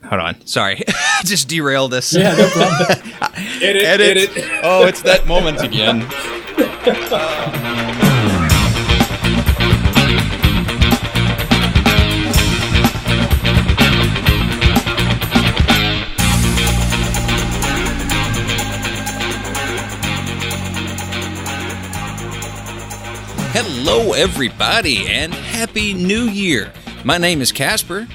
Hold on. Sorry. Just derailed us. Yeah, no problem. Edit. Oh, it's that moment again. Hello, everybody, and Happy New Year. My name is Casper.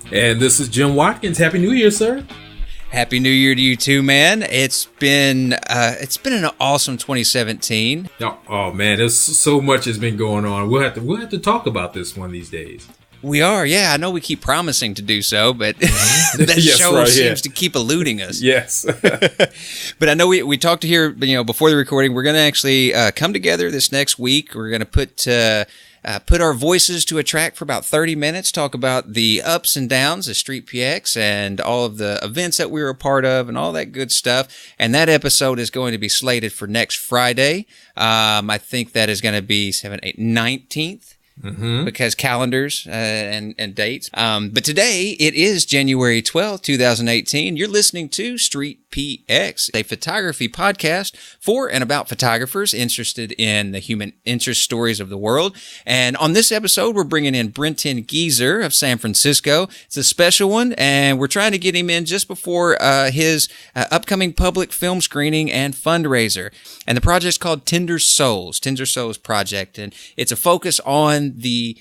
And this is Jim Watkins. Happy New Year, sir. Happy New Year to you too, man. It's been an awesome 2017. Oh man, there's so much has been going on. We'll have to talk about this one of these days. We are, yeah. I know we keep promising to do so, but that Yes, show right, seems to keep eluding us. Yes. But I know we talked to here, before the recording. We're going to actually come together this next week. We're going to put our voices to a track for about 30 minutes, talk about the ups and downs of StreetPX and all of the events that we were a part of and all that good stuff. And that episode is going to be slated for next Friday. I think that is going to be 19th. Mm-hmm. Because calendars and dates. But today it is January 12th, 2018. You're listening to StreetPX, a photography podcast for and about photographers interested in the human interest stories of the world. And on this episode, we're bringing in Brenton Gieser of San Francisco. It's a special one, and we're trying to get him in just before his upcoming public film screening and fundraiser. And the project's called Tender Souls Project, and it's a focus on the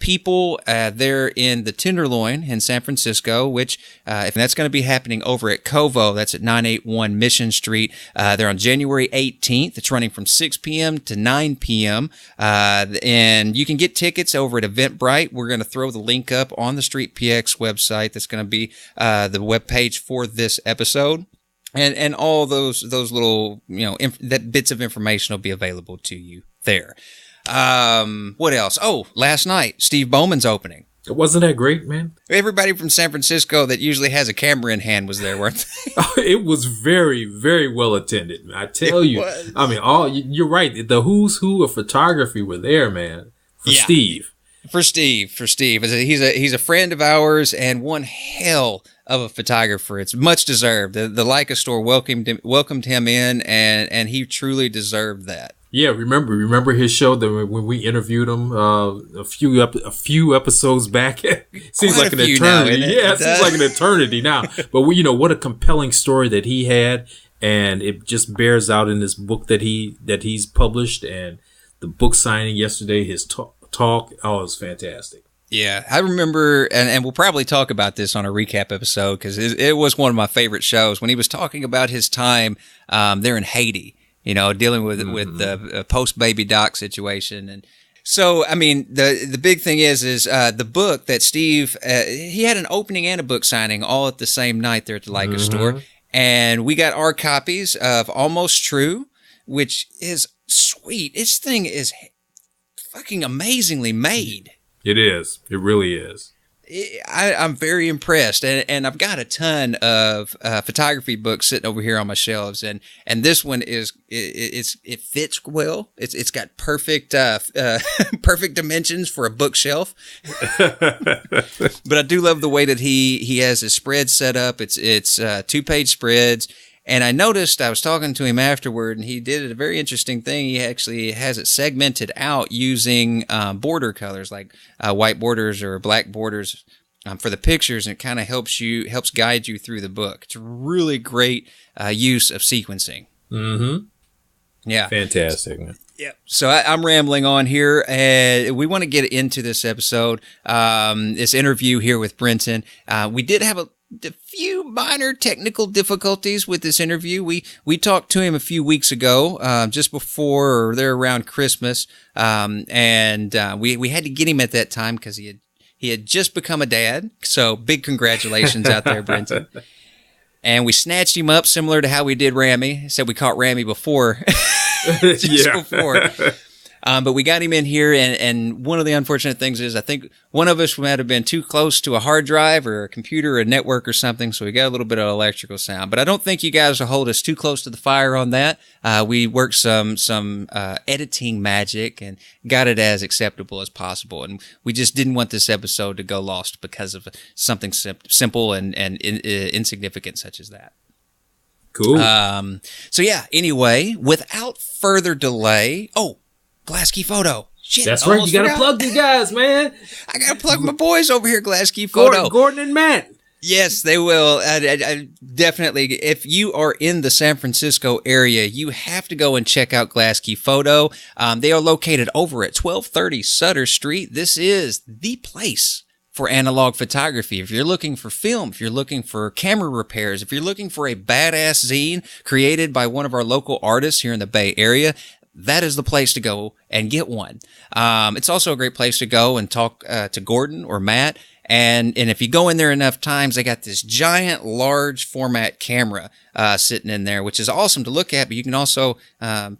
people there in the Tenderloin in San Francisco, which if that's going to be happening over at Covo, that's at 981 Mission Street. They're on January 18th. It's running from 6 p.m. to 9 p.m. And you can get tickets over at Eventbrite. We're going to throw the link up on the StreetPX website. That's going to be the webpage for this episode. And all those little, that bits of information will be available to you there. What else? Oh, last night, Steve Bowman's opening. Wasn't that great, man? Everybody from San Francisco that usually has a camera in hand was there, weren't they? It was very, very well attended. I tell you. I mean, you're right. The who's who of photography were there, man. Steve. For Steve. He's a friend of ours and one hell of a photographer. It's much deserved. The Leica store welcomed him in, and he truly deserved that. Yeah, remember his show that when we interviewed him a few episodes back. Seems like an eternity. It seems like an eternity now. But what a compelling story that he had, and it just bears out in this book that he's published, and the book signing yesterday. His talk. It was fantastic. Yeah, I remember, and we'll probably talk about this on a recap episode because it was one of my favorite shows when he was talking about his time there in Haiti. Dealing with the post-baby doc situation. And so, I mean, the big thing is the book that Steve, he had an opening and a book signing all at the same night there at the Leica store. And we got our copies of Almost True, which is sweet. This thing is fucking amazingly made. It is. It really is. I'm very impressed, and I've got a ton of photography books sitting over here on my shelves, and this one it fits well. It's got perfect perfect dimensions for a bookshelf. But I do love the way that he has his spread set up. It's 2-page spreads. And I noticed, I was talking to him afterward, and he did a very interesting thing. He actually has it segmented out using border colors, like white borders or black borders for the pictures, and it kind of helps guide you through the book. It's a really great use of sequencing. Mm-hmm. Yeah. Fantastic, man. Yeah. So I'm rambling on here, and we want to get into this episode, this interview here with Brenton. We did have a few minor technical difficulties with this interview. We talked to him a few weeks ago, just before or there around Christmas, and we had to get him at that time because he had just become a dad. So big congratulations out there, Brenton. And we snatched him up similar to how we did Rami. Said we caught Rami before, before. But we got him in here, and one of the unfortunate things is I think one of us might have been too close to a hard drive or a computer or a network or something, so we got a little bit of electrical sound. But I don't think you guys will hold us too close to the fire on that. We worked some editing magic and got it as acceptable as possible, and we just didn't want this episode to go lost because of something simple and insignificant such as that. Cool. So yeah, anyway, without further delay, Glass Key Photo. Shit, that's right. You got to plug these guys, man. I got to plug my boys over here, Glass Key Photo. Gordon and Matt. Yes, they will. I definitely. If you are in the San Francisco area, you have to go and check out Glass Key Photo. They are located over at 1230 Sutter Street. This is the place for analog photography. If you're looking for film, if you're looking for camera repairs, if you're looking for a badass zine created by one of our local artists here in the Bay Area, that is the place to go and get one. It's also a great place to go and talk to Gordon or Matt. And if you go in there enough times, they got this giant, large format camera sitting in there, which is awesome to look at. But you can also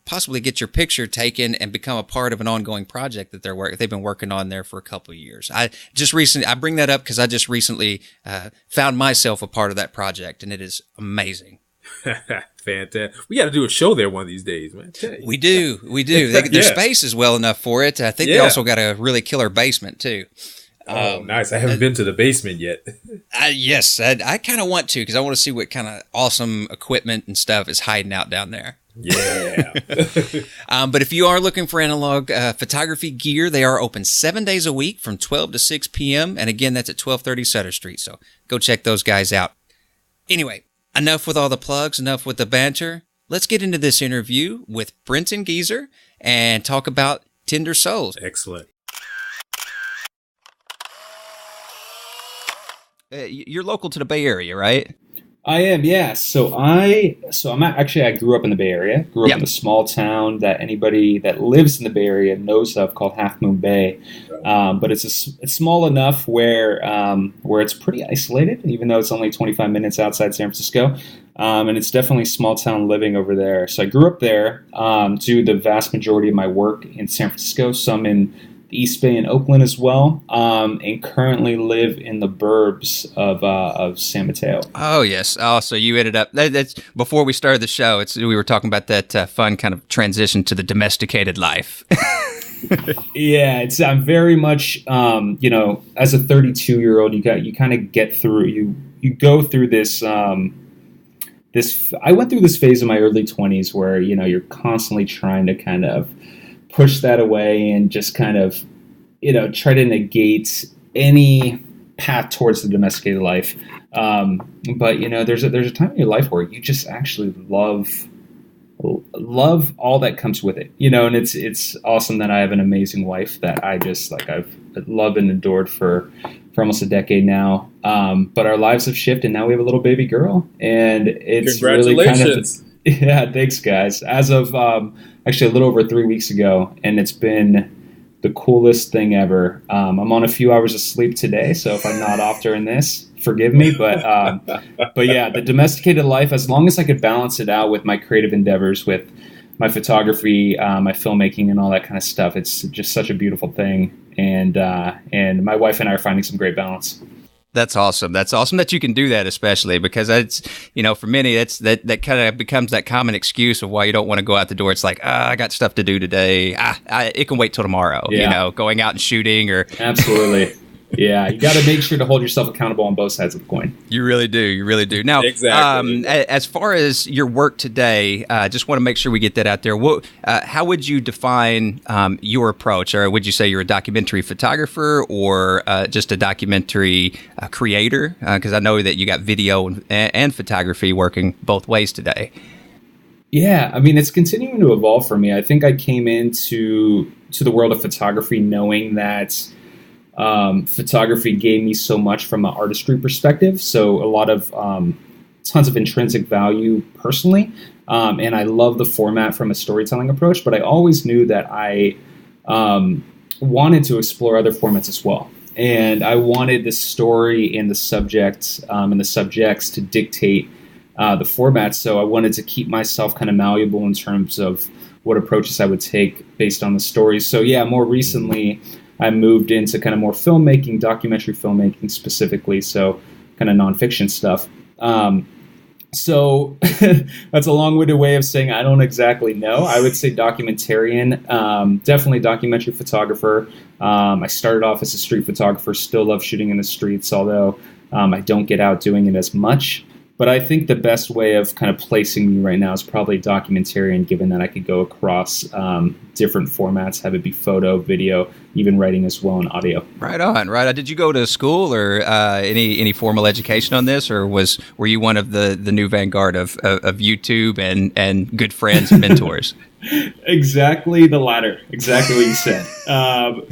possibly get your picture taken and become a part of an ongoing project that they've been working on there for a couple of years. I bring that up because I just recently found myself a part of that project, and it is amazing. Fantastic. We got to do a show there one of these days, man. We do. Their space is well enough for it. I think they also got a really killer basement too. Oh, nice. I haven't been to the basement yet. Yes, I kind of want to because I want to see what kind of awesome equipment and stuff is hiding out down there. Yeah. But if you are looking for analog photography gear, they are open 7 days a week from 12 to 6 p.m. And again, that's at 1230 Sutter Street. So go check those guys out. Anyway, enough with all the plugs, enough with the banter. Let's get into this interview with Brenton Gieser and talk about Tender Souls. Excellent. You're local to the Bay Area, right? I am, yeah. I grew up in the Bay Area. Grew up in a small town that anybody that lives in the Bay Area knows of called Half Moon Bay. But it's small enough where it's pretty isolated, even though it's only 25 minutes outside San Francisco. And it's definitely small town living over there. So I grew up there, do the vast majority of my work in San Francisco, some in the East Bay and Oakland as well, and currently live in the burbs of San Mateo. Oh, yes. Oh, so you ended up, that's before we started the show, we were talking about that fun kind of transition to the domesticated life. Yeah, I'm very much, as a 32-year-old, you kind of get through, you go through this, I went through this phase in my early 20s where, you're constantly trying to kind of push that away and just kind of, try to negate any path towards the domesticated life. But there's a time in your life where you just actually love all that comes with it, and it's awesome that I have an amazing wife that I just I've loved and adored for almost a decade now. But our lives have shifted, and now we have a little baby girl, and it's really kind of, yeah, thanks guys. As of, actually a little over 3 weeks ago, and it's been the coolest thing ever. I'm on a few hours of sleep today, so if I'm not off during this, forgive me. But yeah, the domesticated life, as long as I could balance it out with my creative endeavors, with my photography, my filmmaking, and all that kind of stuff, it's just such a beautiful thing. And my wife and I are finding some great balance. That's awesome. That's awesome that you can do that, especially because it's, for many, that kind of becomes that common excuse of why you don't want to go out the door. It's like, I got stuff to do today. It can wait till tomorrow, going out and shooting or. Absolutely. Yeah, you got to make sure to hold yourself accountable on both sides of the coin. You really do. You really do. Now, exactly. As far as your work today, just want to make sure we get that out there. How would you define your approach? Or would you say you're a documentary photographer or just a documentary creator? Because I know that you got video and photography working both ways today. Yeah, I mean, it's continuing to evolve for me. I think I came into the world of photography knowing that photography gave me so much from an artistry perspective. So a lot of tons of intrinsic value personally. And I love the format from a storytelling approach, but I always knew that I wanted to explore other formats as well. And I wanted the story and the subject and the subjects to dictate the format. So I wanted to keep myself kind of malleable in terms of what approaches I would take based on the stories. So yeah, more recently, I moved into kind of more filmmaking, documentary filmmaking specifically, so kind of nonfiction stuff. So that's a long-winded way of saying I don't exactly know. I would say documentarian, definitely documentary photographer. I started off as a street photographer, still love shooting in the streets, although I don't get out doing it as much. But I think the best way of kind of placing me right now is probably documentarian, given that I could go across different formats, have it be photo, video, even writing as well, and audio. Right on, right on. Did you go to school or any formal education on this, or were you one of the new vanguard of YouTube and good friends and mentors? Exactly the latter. Exactly what you said.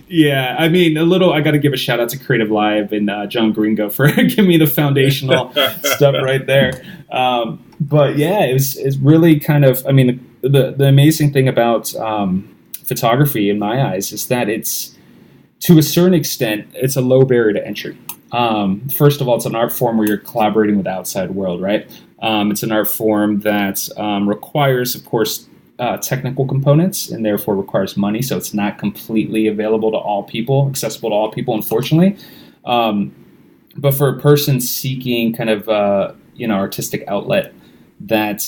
Yeah, I mean, I got to give a shout out to Creative Live and John Gringo for giving me the foundational stuff right there. But yeah, it's really kind of, I mean, the amazing thing about photography in my eyes is that it's, to a certain extent, it's a low barrier to entry. First of all, it's an art form where you're collaborating with the outside world, right? It's an art form that requires, of course, technical components, and therefore requires money. So it's not completely available to all people, accessible to all people, unfortunately. But for a person seeking kind of artistic outlet that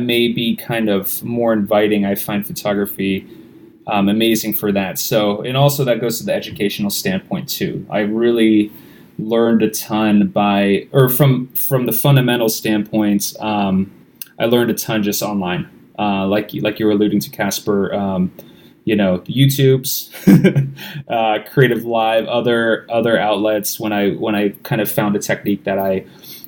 may be kind of more inviting, I find photography amazing for that. So, and also that goes to the educational standpoint too. I really learned a ton from the fundamental standpoints. I learned a ton just online, like you were alluding to, Casper. YouTube's, Creative Live, other outlets. When I kind of found a technique that I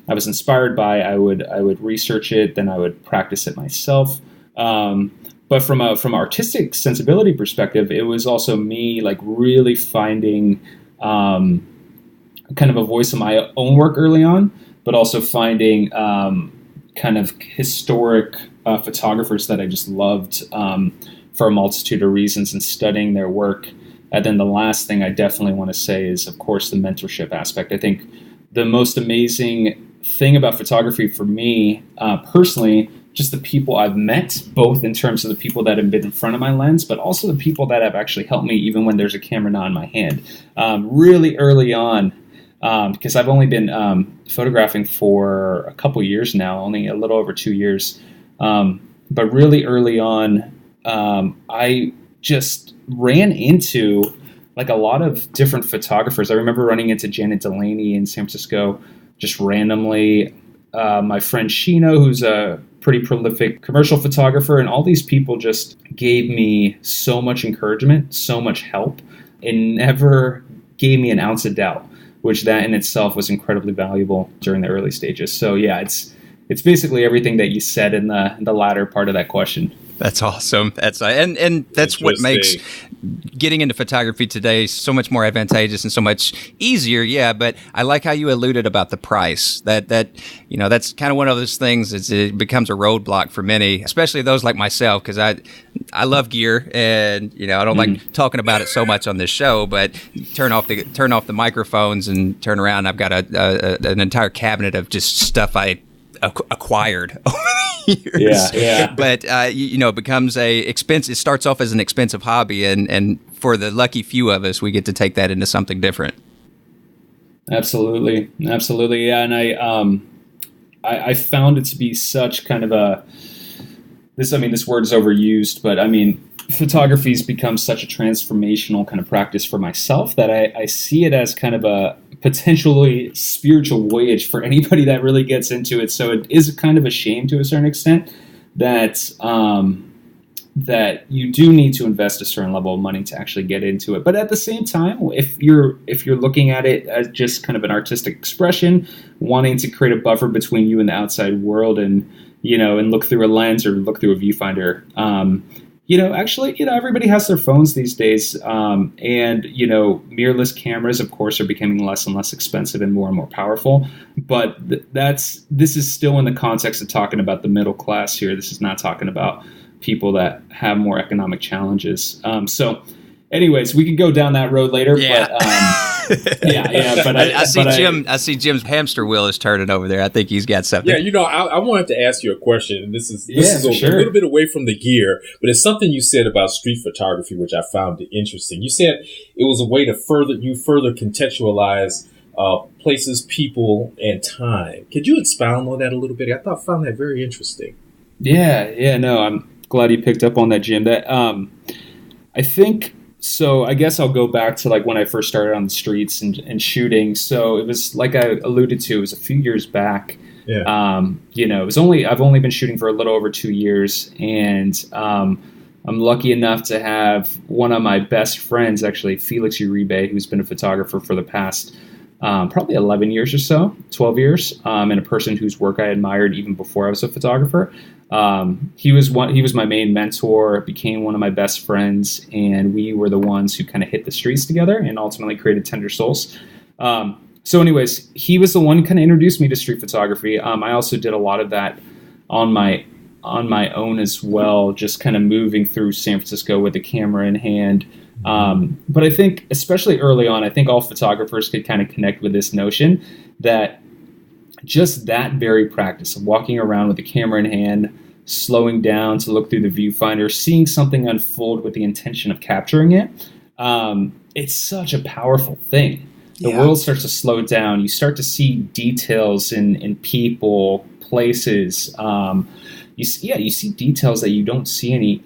was inspired by, I would research it, then I would practice it myself. But from artistic sensibility perspective, it was also me like really finding kind of a voice in my own work early on, but also finding kind of historic photographers that I just loved for a multitude of reasons, and studying their work. And then the last thing I definitely want to say is, of course, the mentorship aspect. I think the most amazing thing about photography for me personally, just the people I've met, both in terms of the people that have been in front of my lens, but also the people that have actually helped me even when there's a camera not in my hand. Really early on, because I've only been photographing for a couple years now, only a little over 2 years. But really early on, I just ran into like a lot of different photographers. I remember running into Janet Delaney in San Francisco just randomly. My friend Shino, who's a pretty prolific commercial photographer, and all these people just gave me so much encouragement, so much help, and never gave me an ounce of doubt, which that in itself was incredibly valuable during the early stages. So yeah, it's basically everything that you said in the latter part of that question. That's awesome. And that's what makes getting into photography today so much more advantageous and so much easier. Yeah, but I like how you alluded about the price. That's kind of one of those things. It becomes a roadblock for many, especially those like myself, because I love gear, and I don't like talking about it so much on this show. But turn off the microphones and turn around. I've got an entire cabinet of just stuff I acquired over the years. Yeah. But it becomes it starts off as an expensive hobby, and for the lucky few of us, we get to take that into something different. Absolutely. Yeah. And I found it to be such kind of this word is overused, but I mean, photography's become such a transformational kind of practice for myself that I see it as kind of a potentially spiritual voyage for anybody that really gets into it. So it is kind of a shame to a certain extent that you do need to invest a certain level of money to actually get into it. But at the same time, if you're looking at it as just kind of an artistic expression, wanting to create a buffer between you and the outside world, and look through a lens or look through a viewfinder, everybody has their phones these days, and mirrorless cameras, of course, are becoming less and less expensive and more powerful. But this is still in the context of talking about the middle class here. This is not talking about people that have more economic challenges. So, anyways, we could go down that road later. Yeah. But Yeah. But I see Jim's hamster wheel is turning over there. I think he's got something. Yeah, I wanted to ask you a question, and this is a little bit away from the gear, but it's something you said about street photography, which I found interesting. You said it was a way to further contextualize places, people, and time. Could you expound on that a little bit? I found that very interesting. Yeah. No, I'm glad you picked up on that, Jim. That I think. So I guess I'll go back to like when I first started on the streets and shooting. So it was like I alluded to, it was a few years back. Yeah. I've only been shooting for a little over 2 years, and I'm lucky enough to have one of my best friends, actually Felix Uribe, who's been a photographer for the past probably 11 years or so, 12 years, and a person whose work I admired even before I was a photographer. He was my main mentor, became one of my best friends, and we were the ones who kind of hit the streets together and ultimately created Tender Souls. So anyways, he was the one who kind of introduced me to street photography. I also did a lot of that on my own as well, just kind of moving through San Francisco with a camera in hand. But I think, especially early on, I think all photographers could kind of connect with this notion that just that very practice of walking around with a camera in hand, slowing down to look through the viewfinder, seeing something unfold with the intention of capturing it, it's such a powerful thing. The world starts to slow down. You start to see details in people, places. You see details that you don't see any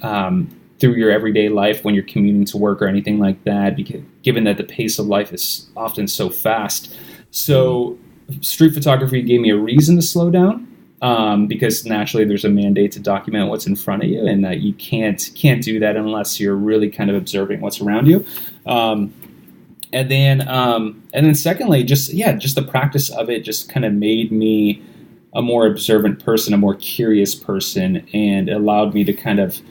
through your everyday life when you're commuting to work or anything like that, given that the pace of life is often so fast. So street photography gave me a reason to slow down, because naturally there's a mandate to document what's in front of you, and that you can't do that unless you're really kind of observing what's around you. And then secondly, just the practice of it just kind of made me a more observant person, a more curious person, and allowed me to kind of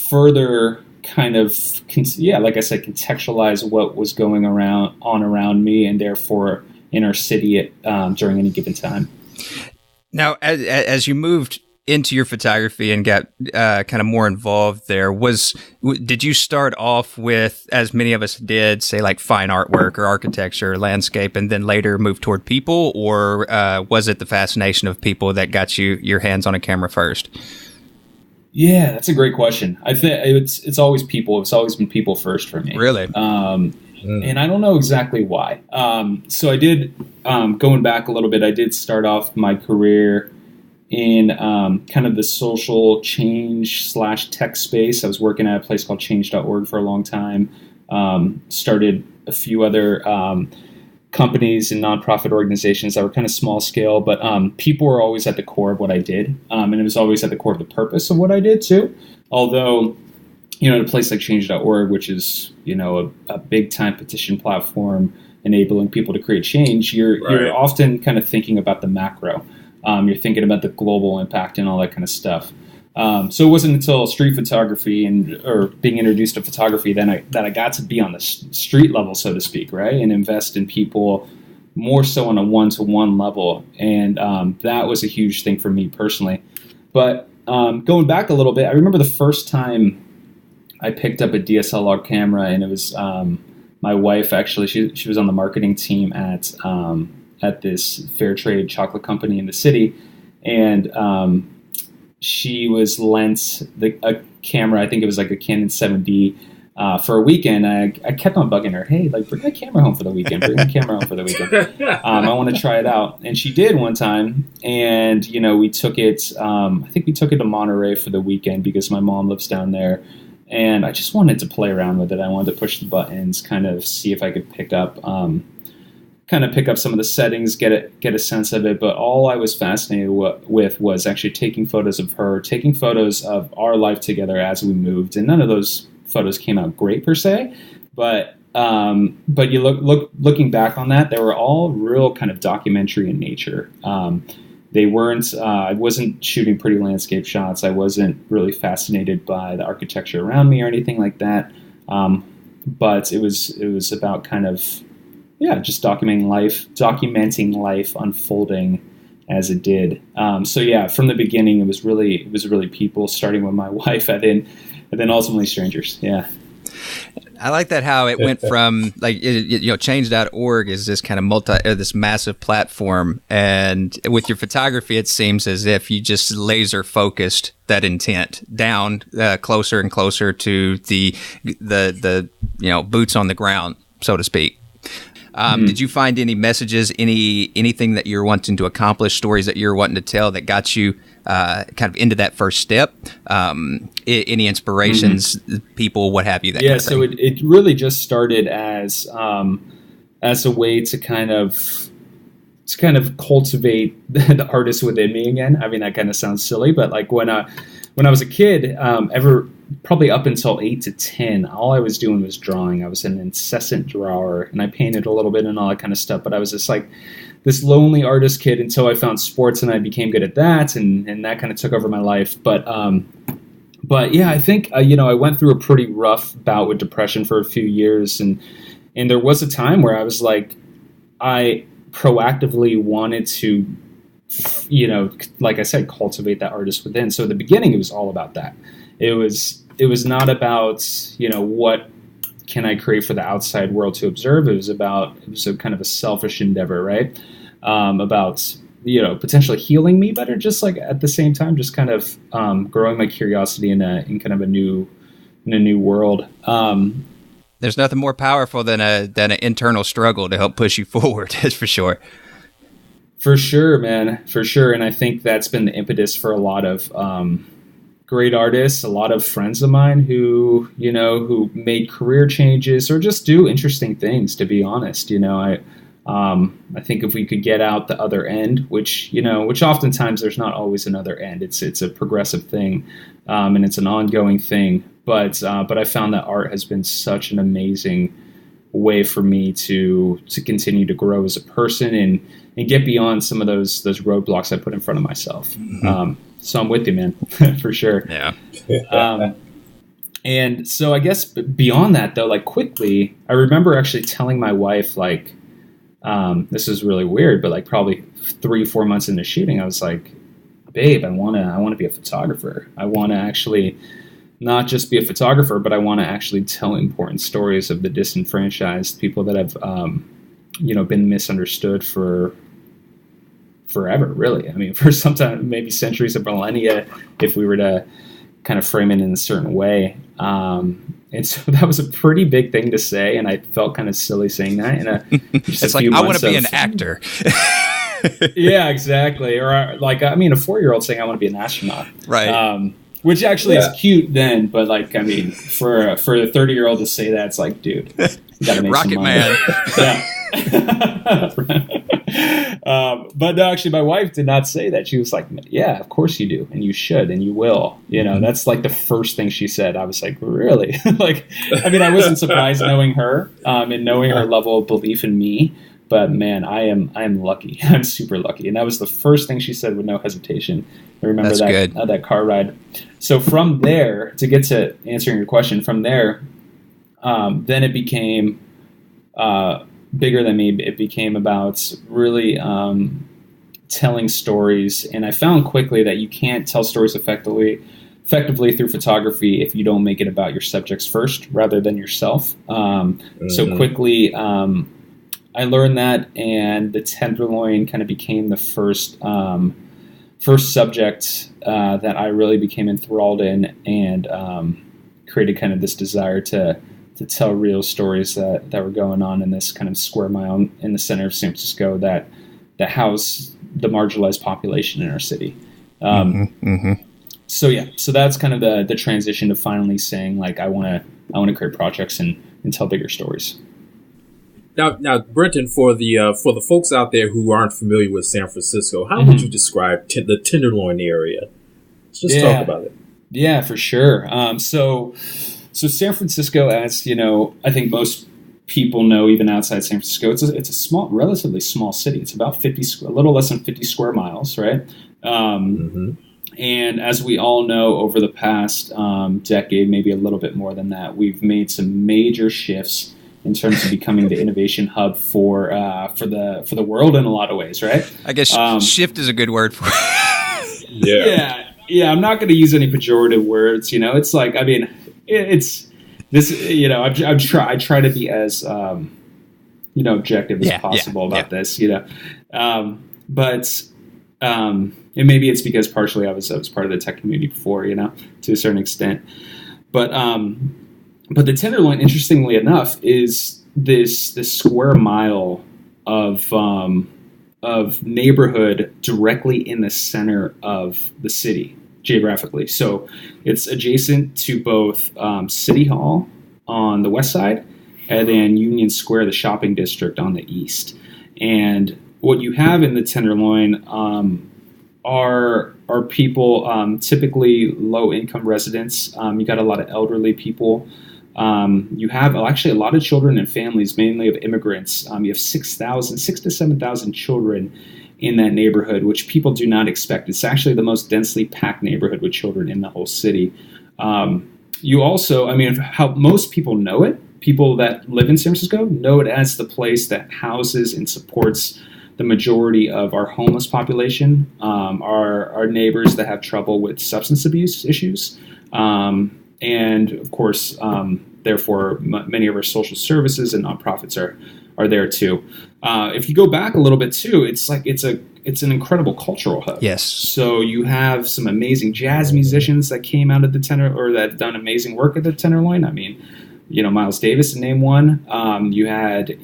further kind of, like I said, contextualize what was going on around me, and therefore in our city during any given time. Now, as you moved into your photography and got kind of more involved there, did you start off with, as many of us did, say like fine artwork or architecture or landscape, and then later move toward people, or was it the fascination of people that got you your hands on a camera first? Yeah, that's a great question. I think it's always people. It's always been people first for me. Really? And I don't know exactly why. So I did, going back a little bit, I did start off my career in kind of the social change / tech space. I was working at a place called change.org for a long time. Started a few other companies and nonprofit organizations that were kind of small scale, but people were always at the core of what I did. And it was always at the core of the purpose of what I did too. Although, at a place like change.org, which is, a big time petition platform enabling people to create change, you're often kind of thinking about the macro. You're thinking about the global impact and all that kind of stuff. So it wasn't until street photography or being introduced to photography that I got to be on the street level, so to speak, right? And invest in people more so on a one-to-one level. And that was a huge thing for me personally. But going back a little bit, I remember the first time I picked up a DSLR camera, and it was my wife, actually. She was on the marketing team at this fair trade chocolate company in the city. And she was lent a camera, I think it was like a Canon 7D, for a weekend. I kept on bugging her, hey, like, bring my camera home for the weekend. I want to try it out. And she did one time. And, we took it, I think we took it to Monterey for the weekend because my mom lives down there. And I just wanted to play around with it. I wanted to push the buttons, kind of see if I could pick up some of the settings, get a sense of it. But all I was fascinated with was actually taking photos of her, taking photos of our life together as we moved. And none of those photos came out great per se, but you looking back on that, they were all real kind of documentary in nature. They weren't. I wasn't shooting pretty landscape shots. I wasn't really fascinated by the architecture around me or anything like that. But it was about kind of, just documenting life unfolding as it did. So from the beginning, it was really people, starting with my wife, and then ultimately strangers. Yeah. I like that how it went from like change.org is this kind of this massive platform, and with your photography it seems as if you just laser focused that intent down closer and closer to the boots on the ground, so to speak. Did you find any messages, anything that you're wanting to accomplish, stories that you're wanting to tell that got you kind of into that first step? Any inspirations, people, what have you? That kind of so thing? it really just started as a way to kind of cultivate the artist within me again. I mean, that kind of sounds silly, but like when I was a kid, probably up until 8 to 10, all I was doing was drawing. I was an incessant drawer, and I painted a little bit and all that kind of stuff. But I was just like this lonely artist kid until I found sports, and I became good at that, and that kind of took over my life. But yeah, I think I went through a pretty rough bout with depression for a few years, and there was a time where I was like, I proactively wanted to, like I said, cultivate that artist within. So at the beginning, it was all about that. It was not about, what can I create for the outside world to observe. It was a kind of a selfish endeavor, right? About, potentially healing me better, just like at the same time, just kind of growing my curiosity in kind of a new world. There's nothing more powerful than an internal struggle to help push you forward. That's for sure. For sure, man. For sure. And I think that's been the impetus for a lot of great artists, a lot of friends of mine who made career changes or just do interesting things, to be honest. I think if we could get out the other end, which oftentimes there's not always another end. It's a progressive thing, and it's an ongoing thing. But I found that art has been such an amazing way for me to continue to grow as a person and get beyond some of those roadblocks I put in front of myself. Mm-hmm. So I'm with you, man, for sure. Yeah. And so I guess beyond that, though, like quickly, I remember actually telling my wife, like, this is really weird, but like probably 3-4 months into shooting, I was like, babe, I want to be a photographer. I want to actually not just be a photographer, but I want to actually tell important stories of the disenfranchised, people that have, been misunderstood for forever, really. I mean, for sometime, maybe centuries or millennia, if we were to kind of frame it in a certain way. And so that was a pretty big thing to say, and I felt kind of silly saying that. It's like, I want to be an actor. Yeah, exactly. Or like, a 4-year-old saying I want to be an astronaut. Right. Which actually is cute then, but like, I mean, for a 30-year-old to say that, it's like, dude, you gotta make Rocket some money. Man. Yeah. But no, actually, my wife did not say that. She was like, yeah, of course you do, and you should, and you will. That's like the first thing she said. I was like, really? Like, I mean, I wasn't surprised knowing her and knowing her level of belief in me. But man, I am lucky. I'm super lucky. And that was the first thing she said with no hesitation. I remember that car ride. So from there, to get to answering your question, from there, then it became bigger than me. It became about really telling stories. And I found quickly that you can't tell stories effectively through photography if you don't make it about your subjects first rather than yourself. So quickly, I learned that, and the Tenderloin kind of became the first subject that I really became enthralled in, and created kind of this desire to tell real stories that were going on in this kind of square mile in the center of San Francisco that house the marginalized population in our city. So that's kind of the transition to finally saying, like, I want to create projects and tell bigger stories. Now, Brenton, for the folks out there who aren't familiar with San Francisco, how would you describe the Tenderloin area? Let's just talk about it. Yeah, for sure. So San Francisco, as I think most people know, even outside San Francisco, it's a small, relatively small city. It's about a little less than 50 square miles, right? And as we all know, over the past decade, maybe a little bit more than that, we've made some major shifts in terms of becoming the innovation hub for the world in a lot of ways, right? I guess shift is a good word for it. Yeah. I'm not going to use any pejorative words. It's like, I mean, it's this, I try to be as, objective as possible about this, but and maybe it's because partially I was part of the tech community before, to a certain extent, but the Tenderloin, interestingly enough, is this square mile of neighborhood directly in the center of the city geographically. So it's adjacent to both City Hall on the west side and then Union Square, the shopping district, on the east. And what you have in the Tenderloin are people, typically low-income residents. You got a lot of elderly people. You have actually a lot of children and families, mainly of immigrants. You have 6,000 to 7,000 children in that neighborhood, which people do not expect. It's actually the most densely packed neighborhood with children in the whole city. You also, how most people know it, people that live in San Francisco know it as the place that houses and supports the majority of our homeless population, our neighbors that have trouble with substance abuse issues. And of course, therefore, many of our social services and nonprofits are there too. If you go back a little bit too, it's an incredible cultural hub. Yes. So you have some amazing jazz musicians that came out of the that have done amazing work at the Tenderloin. Miles Davis, to name one. You had,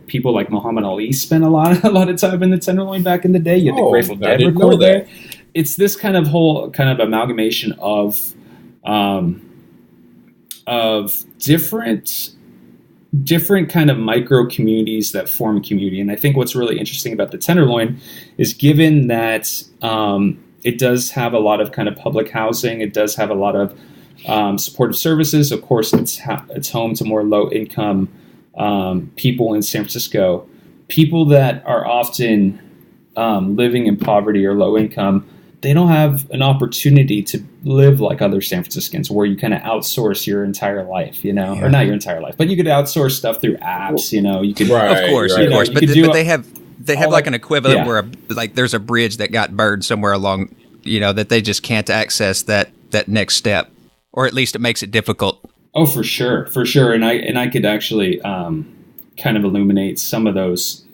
people like Muhammad Ali spent a lot of time in the Tenderloin back in the day. You had the Grateful Dead record there. It's this kind of amalgamation of different kind of micro communities that form a community. And I think what's really interesting about the Tenderloin is, given that it does have a lot of kind of public housing, it does have a lot of supportive services. Of course, it's home to more low income people in San Francisco, people that are often living in poverty or low income. They don't have an opportunity to live like other San Franciscans, where you kind of outsource your entire life, or not your entire life, but you could outsource stuff through apps. You could, of course, but they have like an equivalent where there's a bridge that got burned somewhere along, that they just can't access that next step, or at least it makes it difficult. Oh, for sure, and I could actually kind of illuminate some of those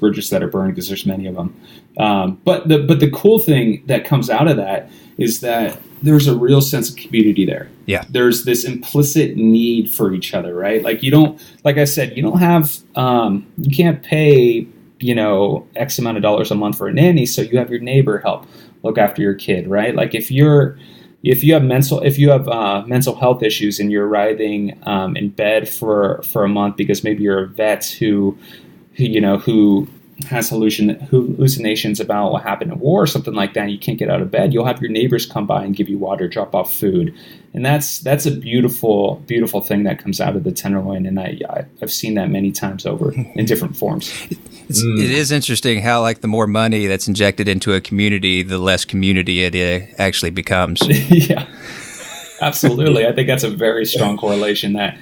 bridges that are burned, because there's many of them. But the cool thing that comes out of that is that there's a real sense of community there. Yeah. There's this implicit need for each other, right? Like you don't have, you can't pay, X amount of dollars a month for a nanny. So you have your neighbor help look after your kid, right? Like if you have mental health issues and you're writhing in bed for a month because maybe you're a vet who has hallucinations about what happened in war or something like that, and you can't get out of bed, you'll have your neighbors come by and give you water, drop off food. And that's a beautiful, beautiful thing that comes out of the Tenderloin. And I've seen that many times over in different forms. It is interesting how the more money that's injected into a community, the less community it actually becomes. Yeah, absolutely. I think that's a very strong correlation that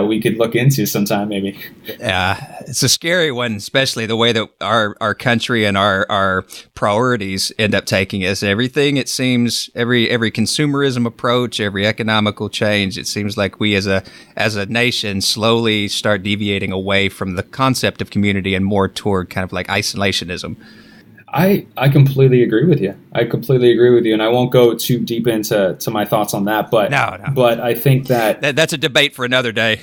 we could look into sometime, maybe. It's a scary one, especially the way that our country and our priorities end up taking us. Everything, it seems, every consumerism approach, every economical change, it seems like we as a nation slowly start deviating away from the concept of community and more toward kind of like isolationism. I completely agree with you. And I won't go too deep into my thoughts on that, but no. But I think that's a debate for another day.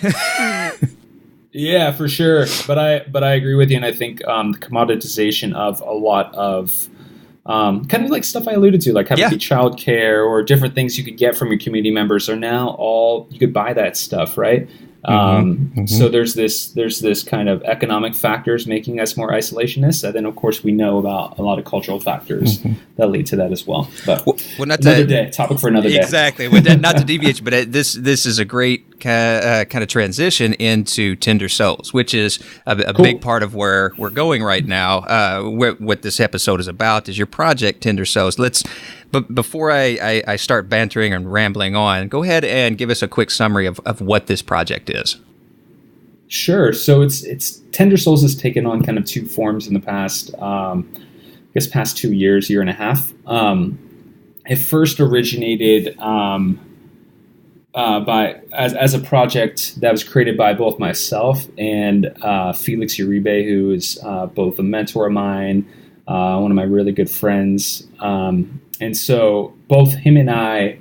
Yeah, for sure. But I agree with you, and I think the commoditization of a lot of kind of like stuff I alluded to, like having childcare or different things you could get from your community members, are now all you could buy that stuff, right? So there's this kind of economic factors making us more isolationist, and then of course we know about a lot of cultural factors that lead to that as well. But topic for another day. Exactly. Not to deviate, but this is a great kind of transition into Tender Souls, which is a big part of where we're going right now. What this episode is about is your project, Tender Souls. But before I start bantering and rambling on, go ahead and give us a quick summary of what this project is. Sure. So it's Tender Souls has taken on kind of two forms in the past, past 2 years, year and a half. It first originated as a project that was created by both myself and Felix Uribe, who is both a mentor of mine, one of my really good friends. And so both him and I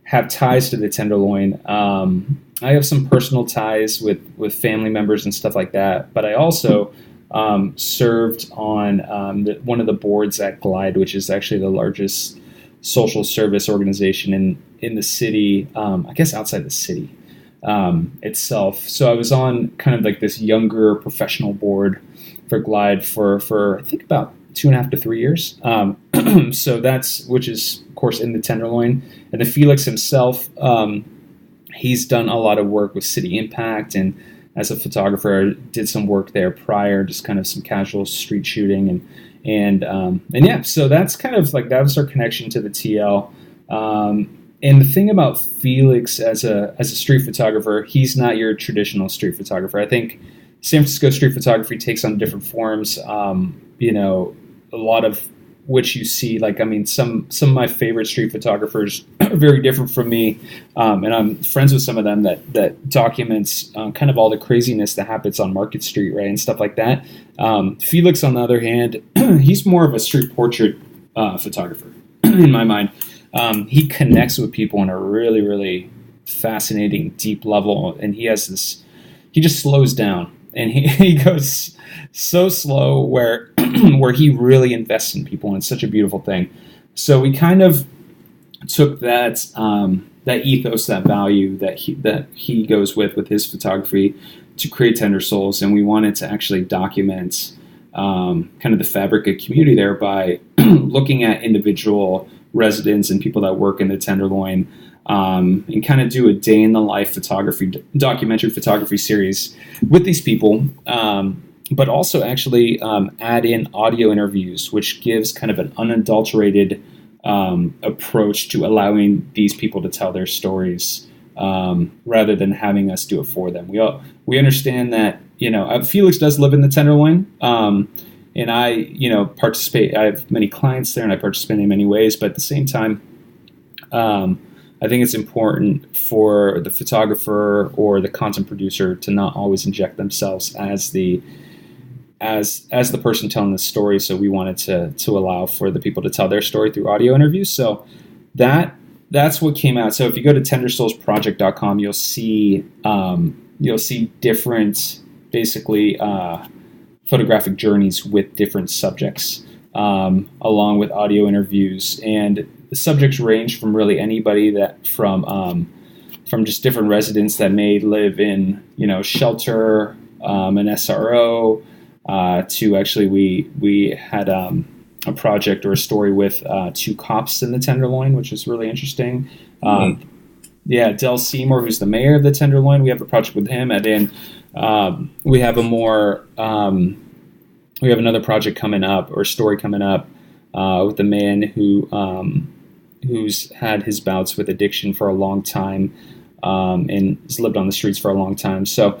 have ties to the Tenderloin. I have some personal ties with family members and stuff like that, but I also served on one of the boards at Glide, which is actually the largest social service organization in the city, I guess outside the city itself. So I was on kind of like this younger professional board for Glide for I think about 2.5 to 3 years. So which is of course in the Tenderloin. And then Felix himself, he's done a lot of work with City Impact, and as a photographer, I did some work there prior, just kind of some casual street shooting and yeah. So that's kind of like, that was our connection to the TL. And the thing about Felix as a street photographer, he's not your traditional street photographer. I think San Francisco street photography takes on different forms. A lot of which you see, like, I mean, some of my favorite street photographers are very different from me. And I'm friends with some of them that documents kind of all the craziness that happens on Market Street, right, and stuff like that. Felix, on the other hand, he's more of a street portrait photographer in my mind. He connects with people on a really, really fascinating, deep level. And he just slows down, and he goes so slow where he really invests in people, and it's such a beautiful thing. So we kind of took that ethos, that value that he goes with his photography to create Tender Souls, and we wanted to actually document kind of the fabric of community there by looking at individual residents and people that work in the Tenderloin, and kind of do a day in the life documentary photography series with these people. But also actually add in audio interviews, which gives kind of an unadulterated approach to allowing these people to tell their stories rather than having us do it for them. We understand that, Felix does live in the Tenderloin, and I, participate. I have many clients there, and I participate in many ways. But at the same time, I think it's important for the photographer or the content producer to not always inject themselves as the person telling the story. So we wanted to allow for the people to tell their story through audio interviews. So that's what came out. So if you go to tendersoulsproject.com, you'll see different, basically, photographic journeys with different subjects, along with audio interviews. And the subjects range from really anybody from just different residents that may live in, shelter, an SRO, to actually we had a project or a story with 2 cops in the Tenderloin, which is really interesting. Yeah, Del Seymour, who's the mayor of the Tenderloin, we have a project with him, and then we have another project coming up, or story coming up, with a man who's had his bouts with addiction for a long time, and has lived on the streets for a long time. So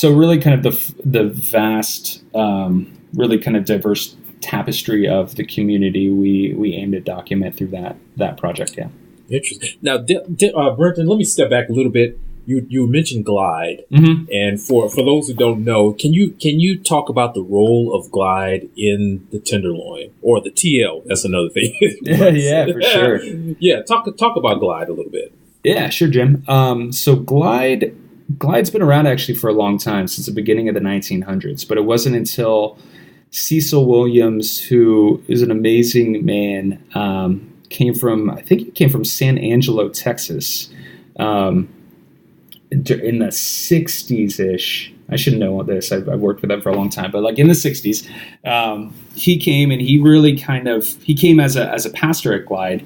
really kind of the vast, really kind of diverse tapestry of the community we aim to document through that project. Yeah. Interesting. Now, Brenton, let me step back a little bit. You mentioned Glide, and for those who don't know, can you talk about the role of Glide in the Tenderloin, or the TL? That's another thing. Yeah, for sure. Yeah, talk about Glide a little bit. Yeah, sure, Jim. So Glide's been around actually for a long time, since the beginning of the 1900s, but it wasn't until Cecil Williams, who is an amazing man, came from San Angelo, Texas, in the 60s-ish. I should know this. I've worked with them for a long time, but like in the 60s, he came, and he came as a pastor at Glide,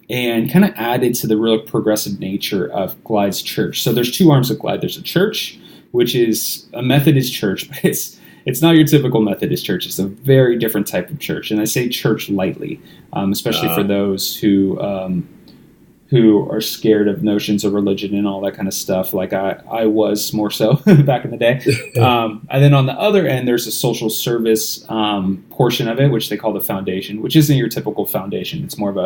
and kind of added to the real progressive nature of Glide's church. So there's 2 arms of Glide. There's a church, which is a Methodist church, but it's not your typical Methodist church. It's a very different type of church. And I say church lightly, especially for those who are scared of notions of religion and all that kind of stuff. Like I was more so back in the day. And then on the other end, there's a social service portion of it, which they call the foundation, which isn't your typical foundation. It's more of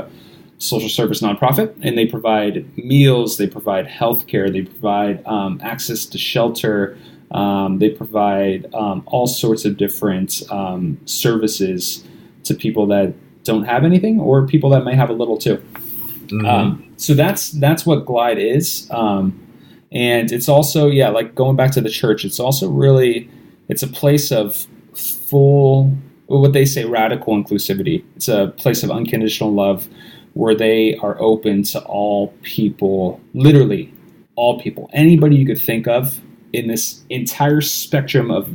social service nonprofit, and they provide meals, they provide healthcare, they provide access to shelter, they provide all sorts of different services to people that don't have anything or people that may have a little too. So that's what Glide is. And it's also, like going back to the church, it's also really, it's a place of full, what they say, radical inclusivity. It's a place of unconditional love where they are open to all people, literally all people, anybody you could think of in this entire spectrum of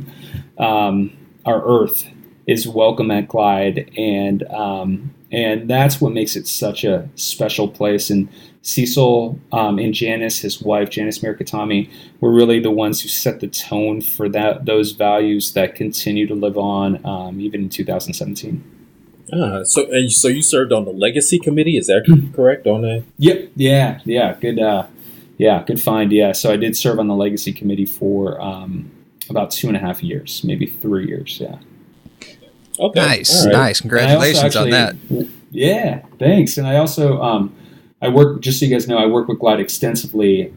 our earth is welcome at Glide. And that's what makes it such a special place. And Cecil and Janice, his wife, Janice Mirikatami, were really the ones who set the tone for those values that continue to live on even in 2017. So you served on the legacy committee, is that correct on that? Yep. Yeah. Good find. Yeah. So I did serve on the legacy committee for about 2.5 years, maybe 3 years. Yeah. Okay. Nice. Right. Nice. Congratulations on that. Yeah. Thanks. And I also, I work, just so you guys know, I work with Glide extensively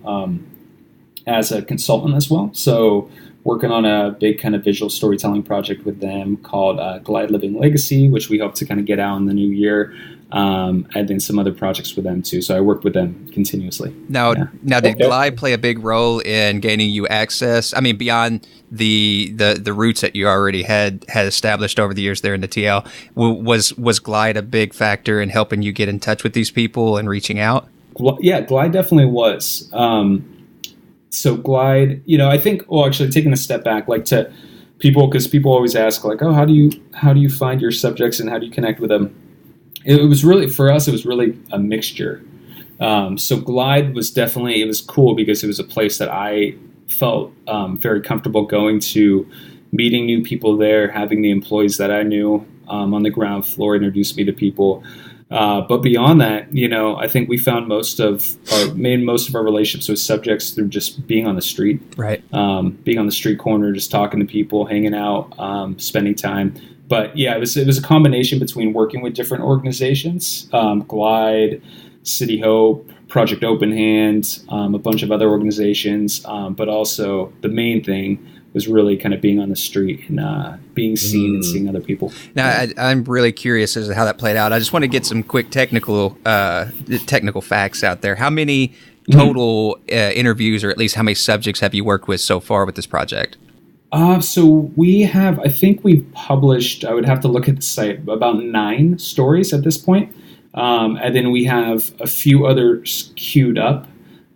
as a consultant as well. So working on a big kind of visual storytelling project with them called Glide Living Legacy, which we hope to kind of get out in the new year. And then some other projects with them too. So I work with them continuously. Now did Glide play a big role in gaining you access? I mean, beyond the roots that you already had established over the years there in the TL, was Glide a big factor in helping you get in touch with these people and reaching out? Yeah, Glide definitely was. So Glide, I think, actually taking a step back, like to people, because people always ask like, oh, how do you find your subjects and how do you connect with them? It was really, for us, it was really a mixture. So Glide was definitely, it was cool because it was a place that I felt very comfortable going to, meeting new people there, having the employees that I knew on the ground floor introduce me to people. But beyond that, I think we found most of our relationships with subjects through just being on the street, right? Being on the street corner, just talking to people, hanging out, spending time. But yeah, it was a combination between working with different organizations, Glide, City Hope, Project Open Hand, a bunch of other organizations, but also the main thing was really kind of being on the street and being seen and seeing other people. Now, I'm really curious as to how that played out. I just want to get some quick technical facts out there. How many total interviews, or at least how many subjects have you worked with so far with this project? So I think we've published, I would have to look at the site, about 9 stories at this point. And then we have a few others queued up.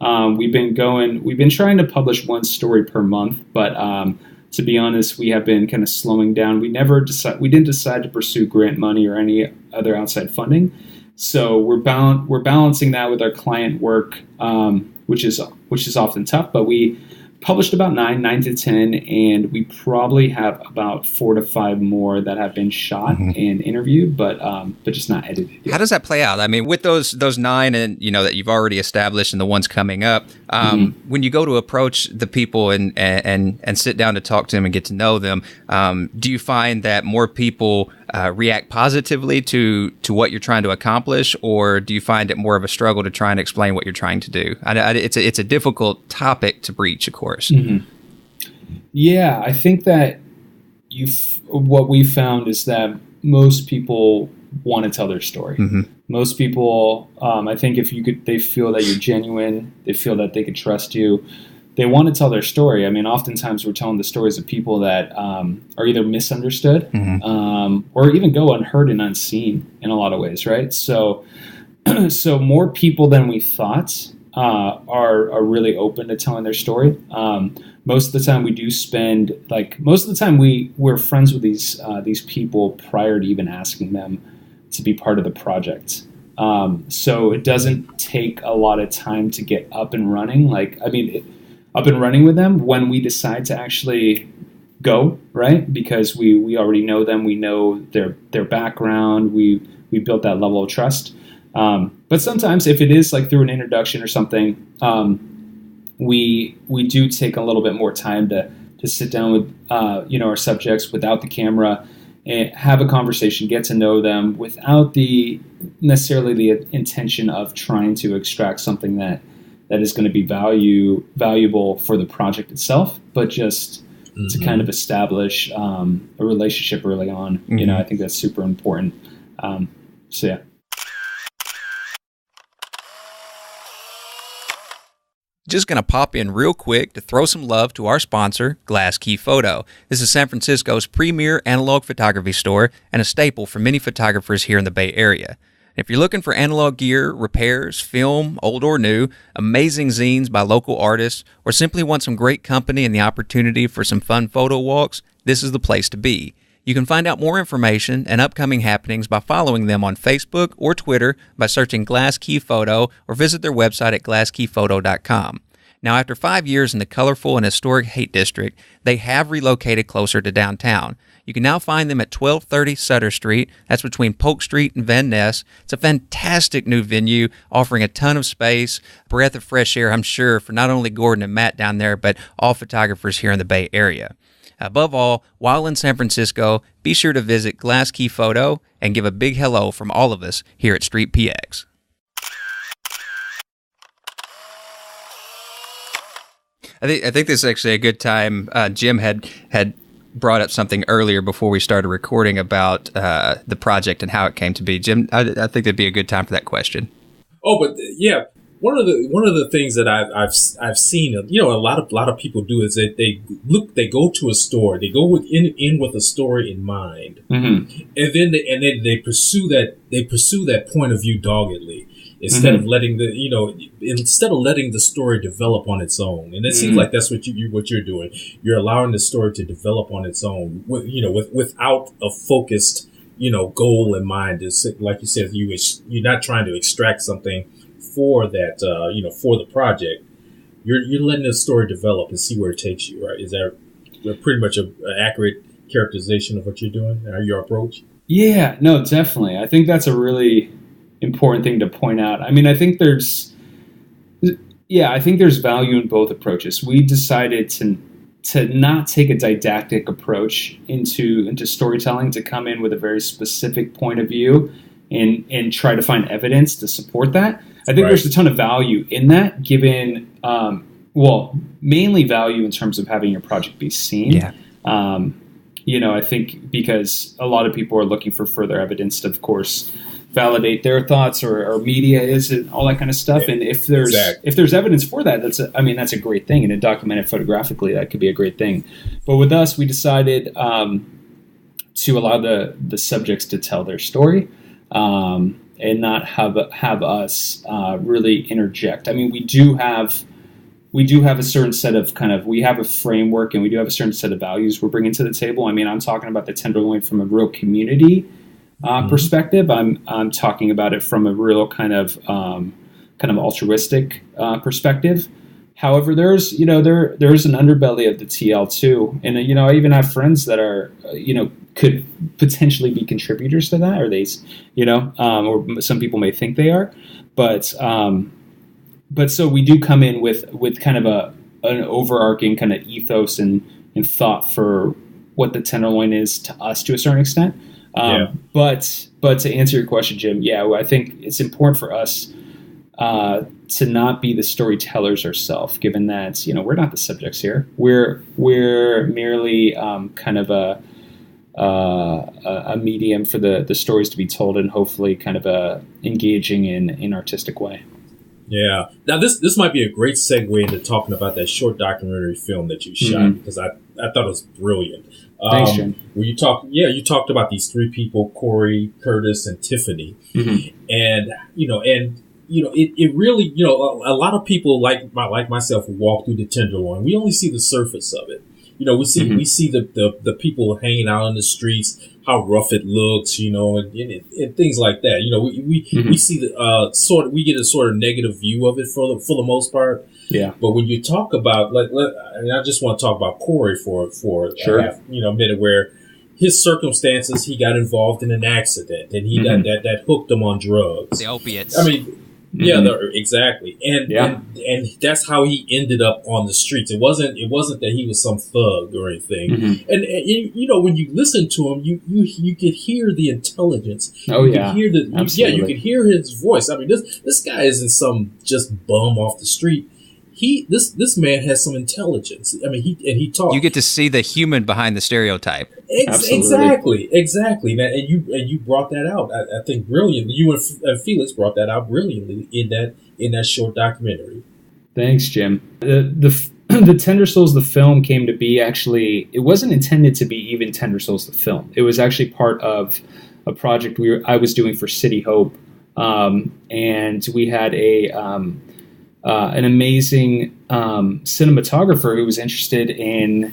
We've been trying to publish 1 story per month, but to be honest, we have been kind of slowing down. We didn't decide to pursue grant money or any other outside funding. So we're balancing that with our client work, which is often tough, but we published about 9 to 10, and we probably have about 4 to 5 more that have been shot and interviewed, but just not edited yet. How does that play out? I mean, with those 9 and that you've already established and the ones coming up, when you go to approach the people and sit down to talk to them and get to know them, do you find that more people react positively to what you're trying to accomplish, or do you find it more of a struggle to try and explain what you're trying to do? It's a difficult topic to breach, of course. Yeah, I think that what we found is that most people want to tell their story. Most people, I think they feel that you're genuine, they feel that they could trust you. They want to tell their story. I mean, oftentimes we're telling the stories of people that are either misunderstood or even go unheard and unseen in a lot of ways, right? So more people than we thought are really open to telling their story. Most of the time we do spend, we're friends with these people prior to even asking them to be part of the project. So it doesn't take a lot of time to get up and running. Up and running with them when we decide to actually go, right? Because we already know them, we know their background, we built that level of trust. But sometimes if it is like through an introduction or something, we do take a little bit more time to sit down with our subjects without the camera and have a conversation, get to know them without necessarily the intention of trying to extract something that is going to be valuable for the project itself, but just to kind of establish a relationship early on. Mm-hmm. I think that's super important. So yeah. Just going to pop in real quick to throw some love to our sponsor, Glass Key Photo. This is San Francisco's premier analog photography store and a staple for many photographers here in the Bay Area. If you're looking for analog gear, repairs, film, old or new, amazing zines by local artists, or simply want some great company and the opportunity for some fun photo walks, this is the place to be. You can find out more information and upcoming happenings by following them on Facebook or Twitter by searching Glass Key Photo, or visit their website at glasskeyphoto.com. Now, after 5 years in the colorful and historic Haight District, they have relocated closer to downtown. You can now find them at 1230 Sutter Street. That's between Polk Street and Van Ness. It's a fantastic new venue offering a ton of space, breath of fresh air, I'm sure, for not only Gordon and Matt down there, but all photographers here in the Bay Area. Above all, while in San Francisco, be sure to visit Glass Key Photo and give a big hello from all of us here at StreetPX. I think this is actually a good time. Jim had brought up something earlier before we started recording about the project and how it came to be. Jim, I think that'd be a good time for that question. Oh, but yeah. One of the things that I've seen, a lot of people do is that they go to a store, they go in with a story in mind, mm-hmm. and then they pursue that point of view doggedly instead mm-hmm. of letting the story develop on its own. And it seems like that's what you're doing. You're allowing the story to develop on its own, without a focused goal in mind. It's like you said, you're not trying to extract something for that, for the project. You're letting the story develop and see where it takes you, right? Is that pretty much an accurate characterization of what you're doing, or your approach? Yeah, no, definitely. I think that's a really important thing to point out. I mean, I think there's value in both approaches. We decided to not take a didactic approach into storytelling, to come in with a very specific point of view and try to find evidence to support that. I think there's a ton of value in that, given, mainly value in terms of having your project be seen. Yeah. I think because a lot of people are looking for further evidence to, of course, validate their thoughts or media is and all that kind of stuff. And if there's evidence for that, that's a great thing. And to document it photographically, that could be a great thing. But with us, we decided to allow the subjects to tell their story. And not have us really interject. I mean, we do have a certain set of we have a framework, and we do have a certain set of values we're bringing to the table. I mean, I'm talking about the Tenderloin from a real community perspective. I'm talking about it from a real kind of altruistic perspective. However, there's an underbelly of the TL too, and I even have friends that are could potentially be contributors to that, or or some people may think they are, but so we do come in with kind of an overarching kind of ethos and thought for what the Tenderloin is to us to a certain extent. But to answer your question, Jim, I think it's important for us to not be the storytellers ourselves, given that we're not the subjects here. We're merely kind of a medium for the stories to be told, and hopefully kind of engaging in an artistic way. Yeah. Now this might be a great segue into talking about that short documentary film that you shot, mm-hmm. because I thought it was brilliant. Thanks, Jim. Where you talked about these three people, Corey, Curtis, and Tiffany, mm-hmm. and it really, a lot of people like myself who walk through the Tenderloin, we only see the surface of it. We see mm-hmm. we see the people hanging out in the streets, how rough it looks, and things like that. We mm-hmm. we see we get a sort of negative view of it for the most part. Yeah. But when you talk about and I just want to talk about Corey for sure. a minute, where his circumstances, he got involved in an accident, and he mm-hmm. that hooked him on drugs. The opiates. I mean, Yeah, exactly, and that's how he ended up on the streets. It wasn't that he was some thug or anything. And you know, when you listen to him, you could hear the intelligence. You could hear you could hear his voice. I mean, this guy isn't some just bum off the street. This man has some intelligence. I mean, he talks. You get to see the human behind the stereotype. Exactly, man. And you brought that out. I think brilliantly. You and Felix brought that out brilliantly in that short documentary. Thanks, Jim. The Tender Souls, the film, came to be actually. It wasn't intended to be even Tender Souls, the film. It was actually part of a project I was doing for City Hope, and we had an amazing cinematographer who was interested in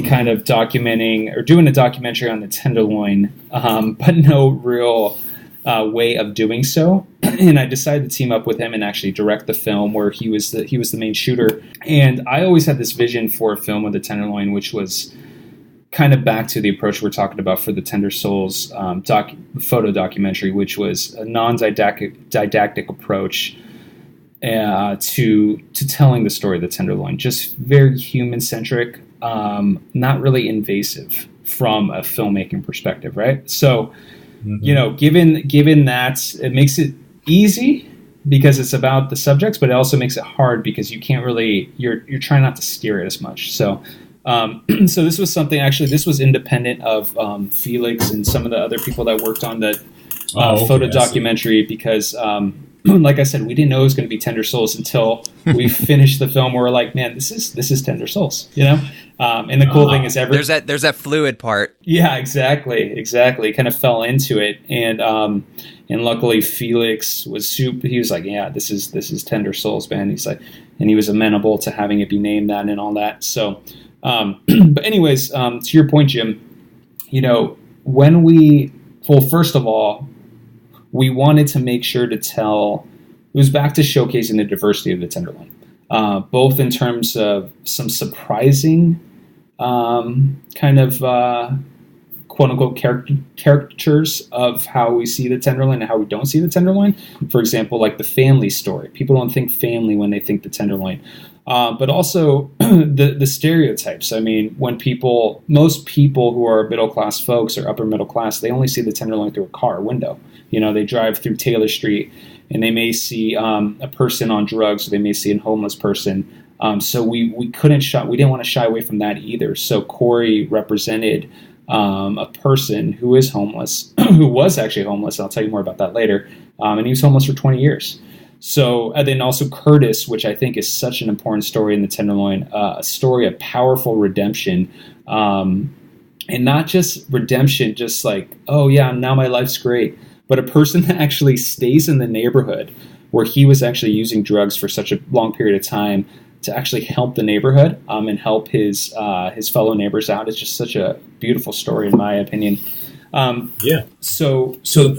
kind of documenting or doing a documentary on the Tenderloin, but no real way of doing so. And I decided to team up with him and actually direct the film, where he was the main shooter. And I always had this vision for a film of the Tenderloin, which was kind of back to the approach we're talking about for the Tender Souls photo documentary, which was a non-didactic approach to telling the story of the Tenderloin, just very human-centric, not really invasive from a filmmaking perspective, right? So, you know, given that, it makes it easy because it's about the subjects, but it also makes it hard because you can't really, you're trying not to steer it as much. So, so this was something, actually, this was independent of Felix and some of the other people that worked on the photo documentary, because like I said, we didn't know it was going to be Tender Souls until we finished the film. We're like, man, this is Tender Souls, you know. And the cool thing is, there's that fluid part. Yeah, exactly. Kind of fell into it, and luckily Felix was super. He was like, yeah, this is Tender Souls, man. He's like, and he was amenable to having it be named that and all that. So, but anyways, to your point, Jim, you know, first of all, we wanted to make sure to tell, it was back to showcasing the diversity of the Tenderloin, both in terms of some surprising kind of quote-unquote caricatures of how we see the Tenderloin and how we don't see the Tenderloin. For example, like the family story. People don't think family when they think the Tenderloin. But also the stereotypes. I mean, most people who are middle-class folks or upper middle class, they only see the Tenderloin through a car window. You know, they drive through Taylor Street and they may see a person on drugs, or they may see a homeless person. So we didn't want to shy away from that either. So Corey represented a person who is homeless, who was actually homeless. I'll tell you more about that later. And he was homeless for 20 years. So, and then also Curtis, which I think is such an important story in the Tenderloin, a story of powerful redemption. And not just redemption, just like, oh yeah, now my life's great. But a person that actually stays in the neighborhood where he was actually using drugs for such a long period of time to actually help the neighborhood and help his fellow neighbors out. It's just such a beautiful story, in my opinion. So to the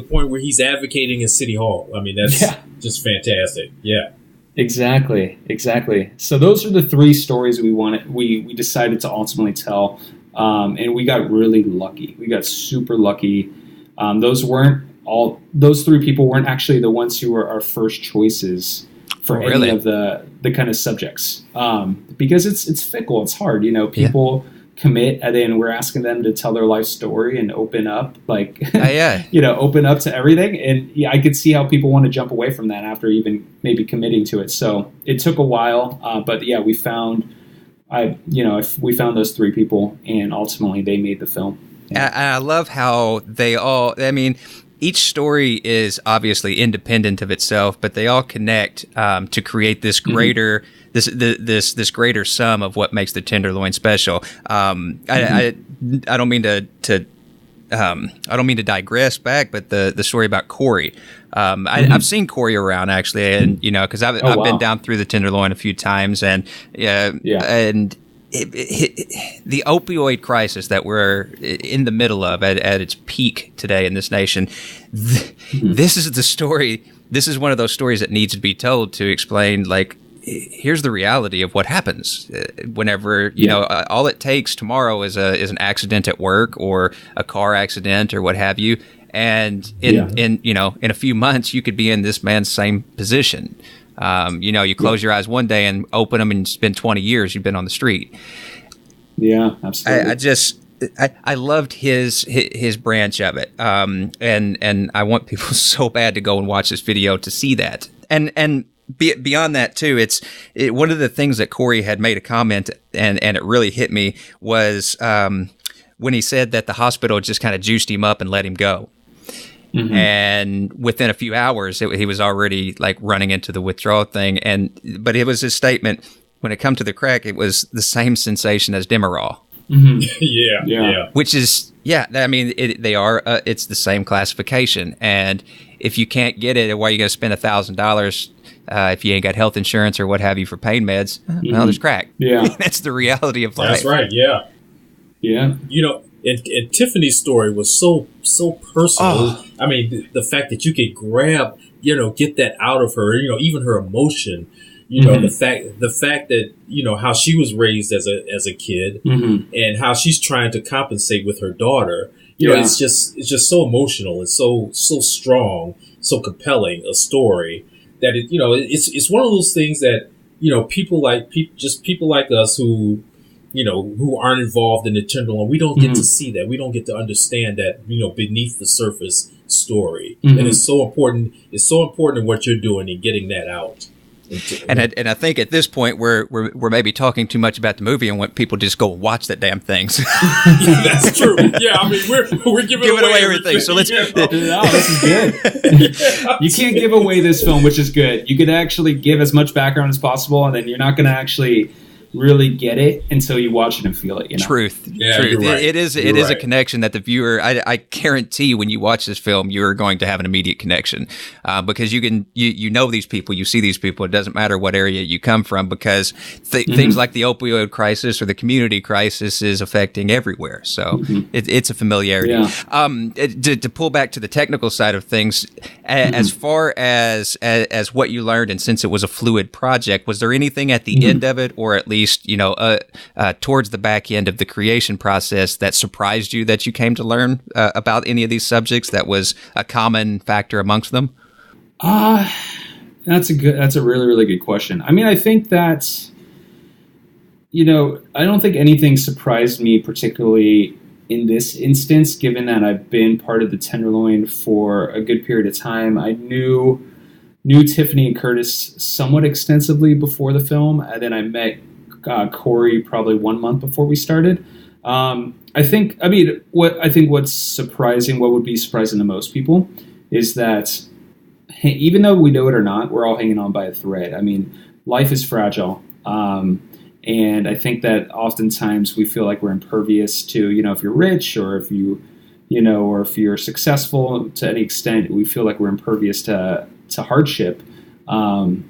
point where he's advocating in City Hall. I mean, that's just fantastic. Yeah. Exactly. So those are the three stories we decided to ultimately tell. And we got really lucky. We got super lucky. Those three people weren't actually the ones who were our first choices for any of the kind of subjects. Because it's fickle. It's hard. You know, people commit, and then we're asking them to tell their life story and open up, open up to everything. And I could see how people want to jump away from that after even maybe committing to it. So it took a while, but we found those three people, and ultimately they made the film. And I love how they all, I mean, each story is obviously independent of itself, but they all connect to create this greater this greater sum of what makes the Tenderloin special. I don't mean to digress back, but the story about Corey. I've seen Corey around actually, and you know, because I've been down through the Tenderloin a few times, and and the opioid crisis that we're in the middle of at its peak today in this nation. This is the story. This is one of those stories that needs to be told to explain, like, here's the reality of what happens whenever, you know, all it takes tomorrow is an accident at work or a car accident or what have you. And in you know, in a few months, you could be in this man's same position. You know, you close your eyes one day and open them, and it's been 20 years you've been on the street. Yeah, absolutely. I loved his branch of it, and I want people so bad to go and watch this video to see that. And beyond that too, one of the things that Corey had made a comment, and it really hit me, was when he said that the hospital just kind of juiced him up and let him go. Mm-hmm. And within a few hours, he was already like running into the withdrawal thing. But it was his statement, when it come to the crack, it was the same sensation as Demerol. Mm-hmm. Yeah. Which is, I mean, it's the same classification. And if you can't get it, why are you going to spend $1,000 if you ain't got health insurance or what have you for pain meds? Mm-hmm. Well, there's crack. Yeah. That's the reality of life. That's right. Yeah. Yeah. You know, and Tiffany's story was so personal. Oh. I mean, the fact that you could grab, you know, get that out of her, you know, even her emotion, you know, the fact that, you know, how she was raised as a kid and how she's trying to compensate with her daughter. You know, it's just so emotional. It's so strong, so compelling a story that it's one of those things that, you know, people like us who, you know, who aren't involved in the Tenderloin, we don't get to see that. We don't get to understand that, you know, beneath the surface story. And it's so important. It's so important in what you're doing and getting that out. And I think at this point we're maybe talking too much about the movie and want people to just go watch that damn thing. Yeah, that's true. Yeah, I mean we're giving away everything. So let's. No, this is good. You can't give away this film, which is good. You could actually give as much background as possible, and then you're not going to actually really get it until you watch it and feel it. You know? Truth. Right. It is a connection that the viewer. I guarantee when you watch this film, you're going to have an immediate connection because you know these people, you see these people. It doesn't matter what area you come from because things like the opioid crisis or the community crisis is affecting everywhere. So it's a familiarity. Yeah. To pull back to the technical side of things, as far as what you learned, and since it was a fluid project, was there anything at the end of it, or at least towards the back end of the creation process that surprised you that you came to learn about any of these subjects that was a common factor amongst them? That's a really, really good question. I mean, I think that, you know, I don't think anything surprised me particularly in this instance, given that I've been part of the Tenderloin for a good period of time. I knew Tiffany and Curtis somewhat extensively before the film, and then I met Corey probably 1 month before we started. What's surprising, what would be surprising to most people, is that even though we know it or not, we're all hanging on by a thread. I mean, life is fragile, and I think that oftentimes we feel like we're impervious to, you know, if you're rich or if you know, or if you're successful to any extent, we feel like we're impervious to hardship. But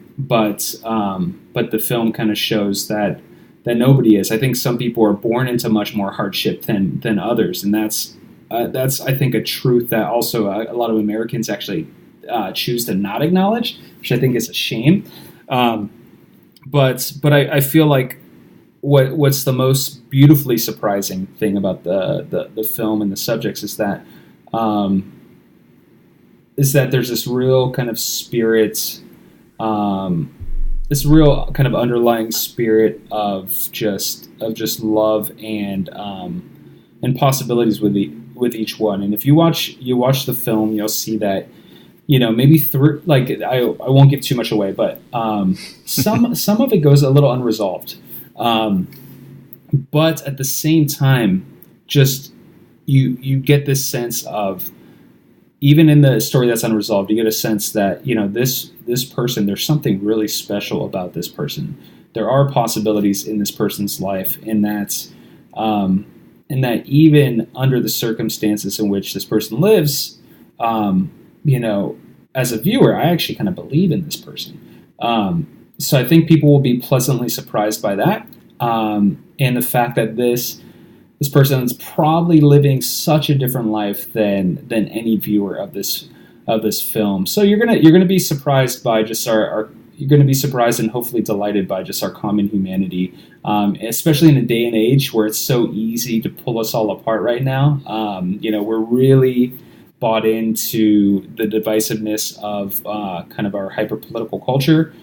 the film kind of shows that nobody is. I think some people are born into much more hardship than others, and that's I think a truth that also a lot of Americans actually choose to not acknowledge, which I think is a shame. But I feel like what's the most beautifully surprising thing about the film and the subjects is that there's this real kind of spirit. This real kind of underlying spirit of just love and possibilities with each one. And if you watch the film, you'll see that, you know, maybe through, like, I won't give too much away, but some of it goes a little unresolved. But at the same time, just you get this sense of, even in the story that's unresolved, you get a sense that, you know, this person, there's something really special about this person. There are possibilities in this person's life, and that even under the circumstances in which this person lives, you know, as a viewer, I actually kind of believe in this person. So I think people will be pleasantly surprised by that, and the fact that this person is probably living such a different life than any viewer of this film. So you're gonna be surprised by just our you're going to be surprised and hopefully delighted by just our common humanity, especially in a day and age where it's so easy to pull us all apart right now. We're really bought into the divisiveness of kind of our hyper-political culture.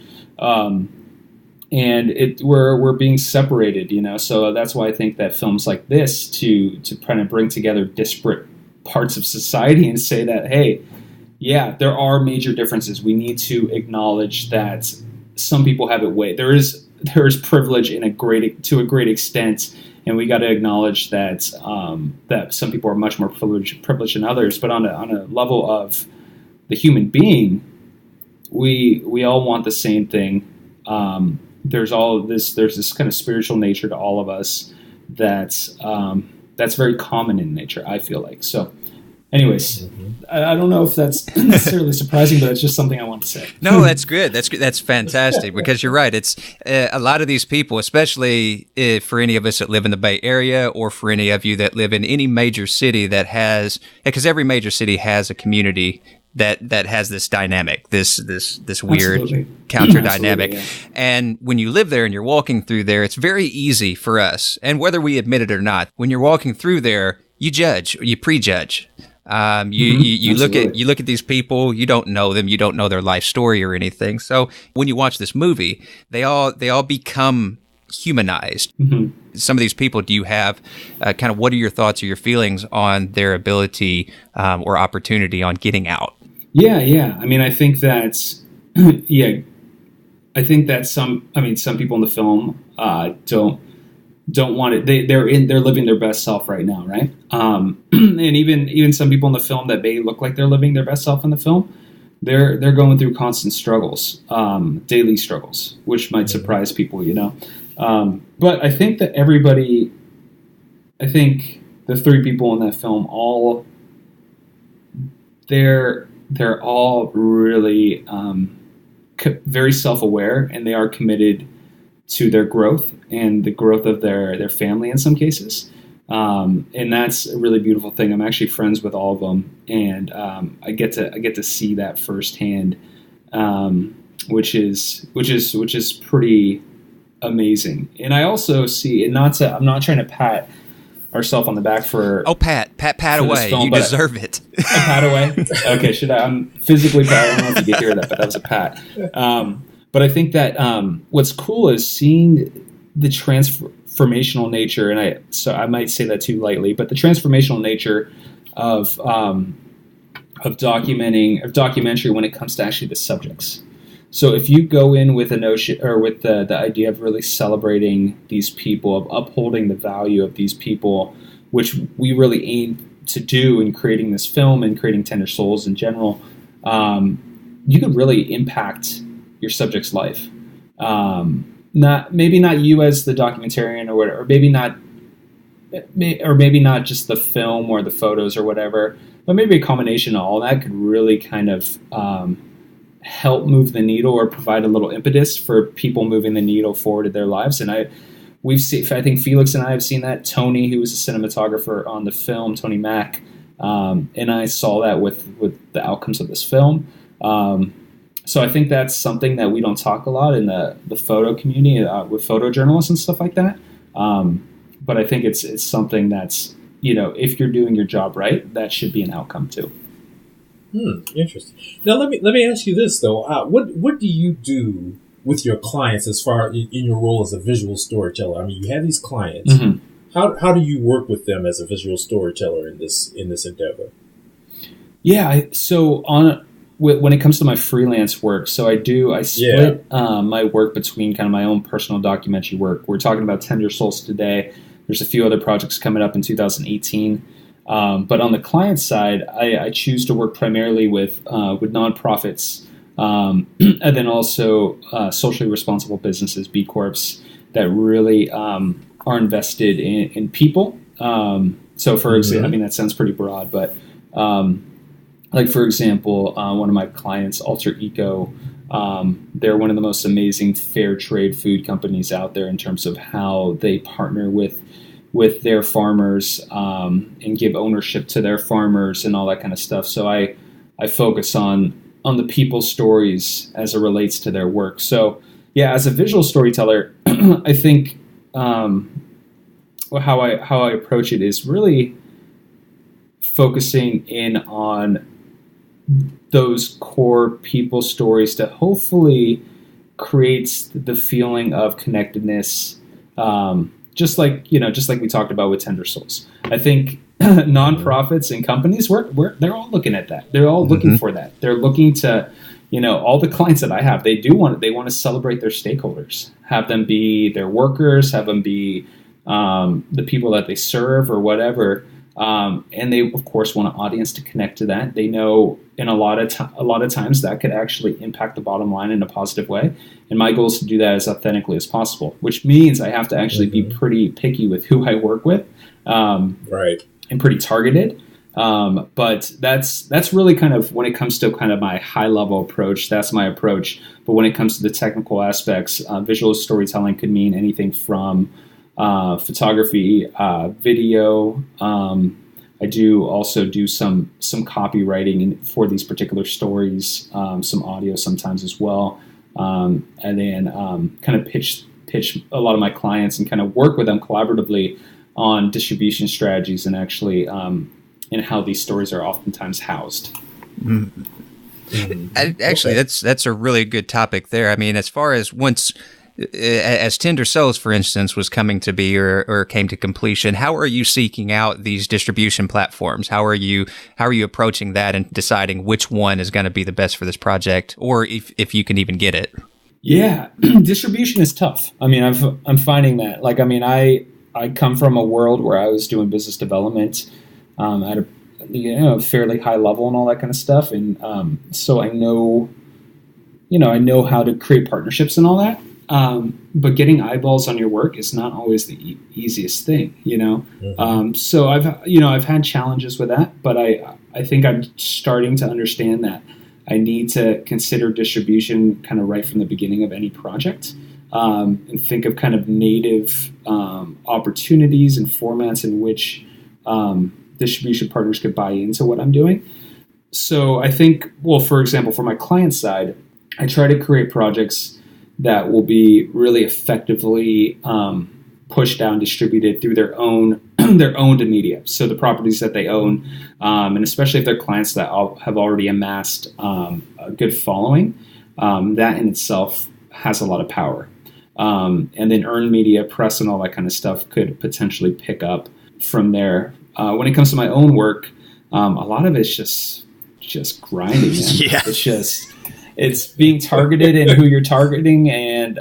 And we're being separated, so that's why I think that films like this to kind of bring together disparate parts of society and say that, hey, yeah, there are major differences. We need to acknowledge that some people have it way. There is privilege to a great extent, and we got to acknowledge that that some people are much more privileged than others. But on a level of the human being, we all want the same thing. There's this kind of spiritual nature to all of us that's very common in nature, I feel like. So anyways, I don't know if that's necessarily surprising, but it's just something I want to say. No, that's good. That's fantastic, because you're right. It's a lot of these people, especially for any of us that live in the Bay Area, or for any of you that live in any major city that has, because every major city has a community that has this dynamic, this weird Absolutely. counter dynamic. Yeah. And when you live there and you're walking through there, it's very easy for us, and whether we admit it or not, when you're walking through there, you judge, you prejudge. You look at these people, you don't know them, you don't know their life story or anything. So when you watch this movie, they all become humanized. Mm-hmm. Some of these people, do you have kind of, what are your thoughts or your feelings on their ability or opportunity on getting out? Yeah. I mean, I think that, some people in the film don't want it. They're living their best self right now, right? And even some people in the film that may look like they're living their best self in the film, they're going through constant struggles, daily struggles, which might surprise people, But I think that the three people in that film, they're all really very self-aware, and they are committed to their growth and the growth of their family in some cases. And that's a really beautiful thing. I'm actually friends with all of them, and I get to see that firsthand, which is pretty amazing. And I also see, and I'm not trying to pat ourselves on the back for pat away. Film, you deserve it. A pat away. Okay, should I? I'm physically pat. I don't know if you could hear that, but that was a pat. But I think that what's cool is seeing the transformational nature, and I might say that too lightly, but the transformational nature of documentary when it comes to actually the subjects. So if you go in with a notion, or with the idea of really celebrating these people, of upholding the value of these people, which we really aim to do in creating this film and creating Tender Souls in general, you could really impact your subject's life. Maybe not you as the documentarian or whatever, or maybe not just the film or the photos or whatever, but maybe a combination of all that could really kind of help move the needle or provide a little impetus for people moving the needle forward in their lives. And I think Felix and I have seen that. Tony, who was a cinematographer on the film, Tony Mack, and I saw that with the outcomes of this film. So I think that's something that we don't talk a lot in the photo community with photojournalists and stuff like that. But I think it's something that's, if you're doing your job right, that should be an outcome too. Interesting. Now let me ask you this though. What do you do with your clients as far in your role as a visual storyteller? I mean, you have these clients. Mm-hmm. How do you work with them as a visual storyteller in this endeavor? Yeah. So when it comes to my freelance work, so I split my work between kind of my own personal documentary work. We're talking about Tender Souls today. There's a few other projects coming up in 2018. But on the client side, I choose to work primarily with nonprofits, and then also socially responsible businesses, B Corps, that really are invested in people. So for example, I mean, that sounds pretty broad, but like for example, one of my clients, Alter Eco, they're one of the most amazing fair trade food companies out there in terms of how they partner with their farmers and give ownership to their farmers and all that kind of stuff. So I focus on on the people's stories as it relates to their work. So yeah, as a visual storyteller, I think how I approach it is really focusing in on those core people stories that hopefully creates the feeling of connectedness, just like we talked about with Tender Souls. I think nonprofits and companies, they're all looking at that. They're all looking for that. They're looking to, all the clients that I have, they want to celebrate their stakeholders, have them be their workers, have them be the people that they serve or whatever. And they, of course, want an audience to connect to that. They know in a lot of times that could actually impact the bottom line in a positive way. And my goal is to do that as authentically as possible, which means I have to actually be pretty picky with who I work with, right, and pretty targeted. But that's really kind of when it comes to kind of my high level approach. That's my approach. But when it comes to the technical aspects, visual storytelling could mean anything from photography, video. I do also do some copywriting for these particular stories, some audio sometimes as well, and then kind of pitch a lot of my clients and kind of work with them collaboratively on distribution strategies and actually and how these stories are oftentimes housed. Actually, that's a really good topic there. I mean, as far as as Tender Souls, for instance, was coming to be or came to completion, how are you seeking out these distribution platforms? How are you approaching that and deciding which one is going to be the best for this project, or if you can even get it? Yeah, distribution is tough. I mean, I'm finding that. Like, I mean, I come from a world where I was doing business development at a fairly high level and all that kind of stuff, and so I know how to create partnerships and all that. But getting eyeballs on your work is not always the easiest thing, So I've had challenges with that, but I think I'm starting to understand that I need to consider distribution kind of right from the beginning of any project, and think of kind of native opportunities and formats in which distribution partners could buy into what I'm doing. So I think, well, for example, for my client side, I try to create projects that will be really effectively pushed out and distributed through their owned media. So the properties that they own, and especially if they're clients that have already amassed a good following, that in itself has a lot of power. And then earned media, press, and all that kind of stuff could potentially pick up from there. When it comes to my own work, a lot of it's just grinding. Yeah. It's being targeted in who you're targeting and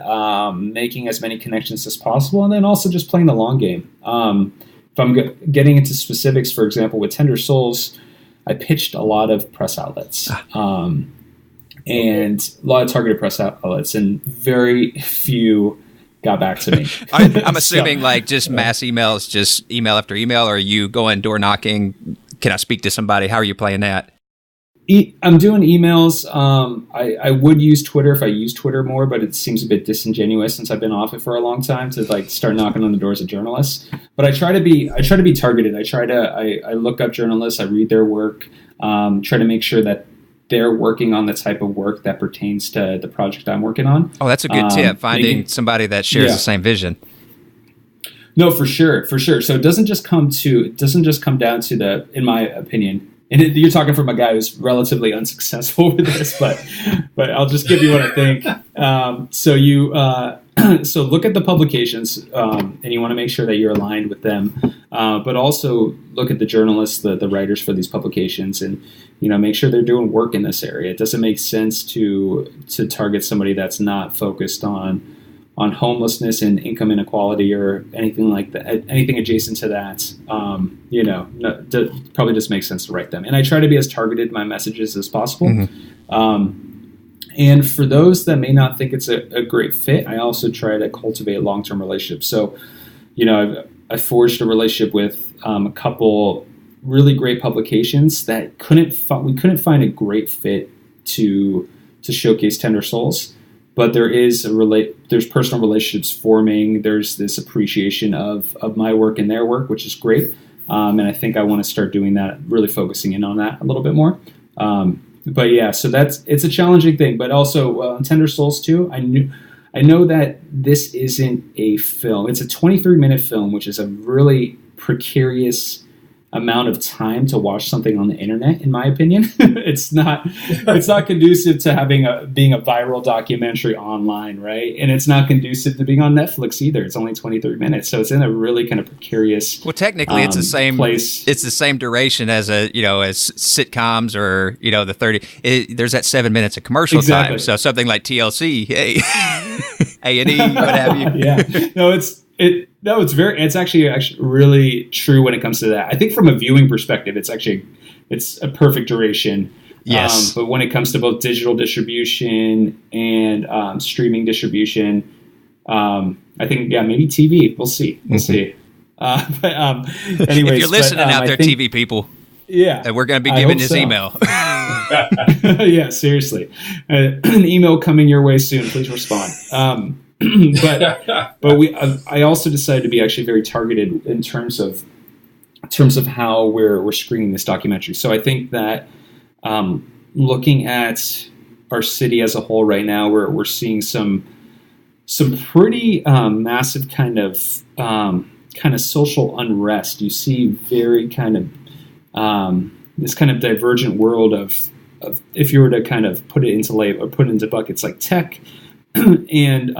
making as many connections as possible, and then also just playing the long game. If I'm getting into specifics, for example, with Tender Souls, I pitched a lot of press outlets, and a lot of targeted press outlets, and very few got back to me. I'm assuming like just mass emails, just email after email, or are you going door knocking? Can I speak to somebody? How are you playing that? I'm doing emails. I would use Twitter if I use Twitter more, but it seems a bit disingenuous since I've been off it for a long time to like start knocking on the doors of journalists. But I try to be targeted. I look up journalists. I read their work. Try to make sure that they're working on the type of work that pertains to the project I'm working on. Oh, that's a good tip. Finding somebody that shares the same vision. No, for sure. So it doesn't just come down to in my opinion. And you're talking from a guy who's relatively unsuccessful with this, but I'll just give you what I think. So look at the publications, and you want to make sure that you're aligned with them, but also look at the journalists, the writers for these publications, and make sure they're doing work in this area. It doesn't make sense to target somebody that's not focused on homelessness and income inequality or anything like that, anything adjacent to that. Probably just makes sense to write them. And I try to be as targeted in my messages as possible. And for those that may not think it's a great fit, I also try to cultivate long-term relationships. So, I forged a relationship with a couple really great publications that we couldn't find a great fit to showcase Tender Souls. But there's personal relationships forming. There's this appreciation of my work and their work, which is great. And I think I want to start doing that, really focusing in on that a little bit more. But yeah, so it's a challenging thing, but also Tender Souls too. I know that this isn't a film. It's a 23-minute film, which is a really precarious amount of time to watch something on the internet, in my opinion. It's not conducive to being a viral documentary online, right? And it's not conducive to being on Netflix either. It's only 23 minutes, so it's in a really kind of precarious. Well, technically, it's the same place. It's the same duration as as sitcoms or the 30. There's that 7 minutes of commercial time, so something like TLC, hey, A&E, what have you. Yeah, no, it's actually really true when it comes to that. I think from a viewing perspective, it's a perfect duration. Yes. But when it comes to both digital distribution and streaming distribution, I think maybe TV. We'll see. Anyways, if you're listening out there, TV people, we're going to be giving his email. Yeah, seriously, an email coming your way soon. Please respond. But I also decided to be actually very targeted in terms of how we're screening this documentary. So I think that looking at our city as a whole right now, we're seeing some pretty massive kind of social unrest. You see very kind of this kind of divergent world of if you were to kind of put it into buckets like tech. And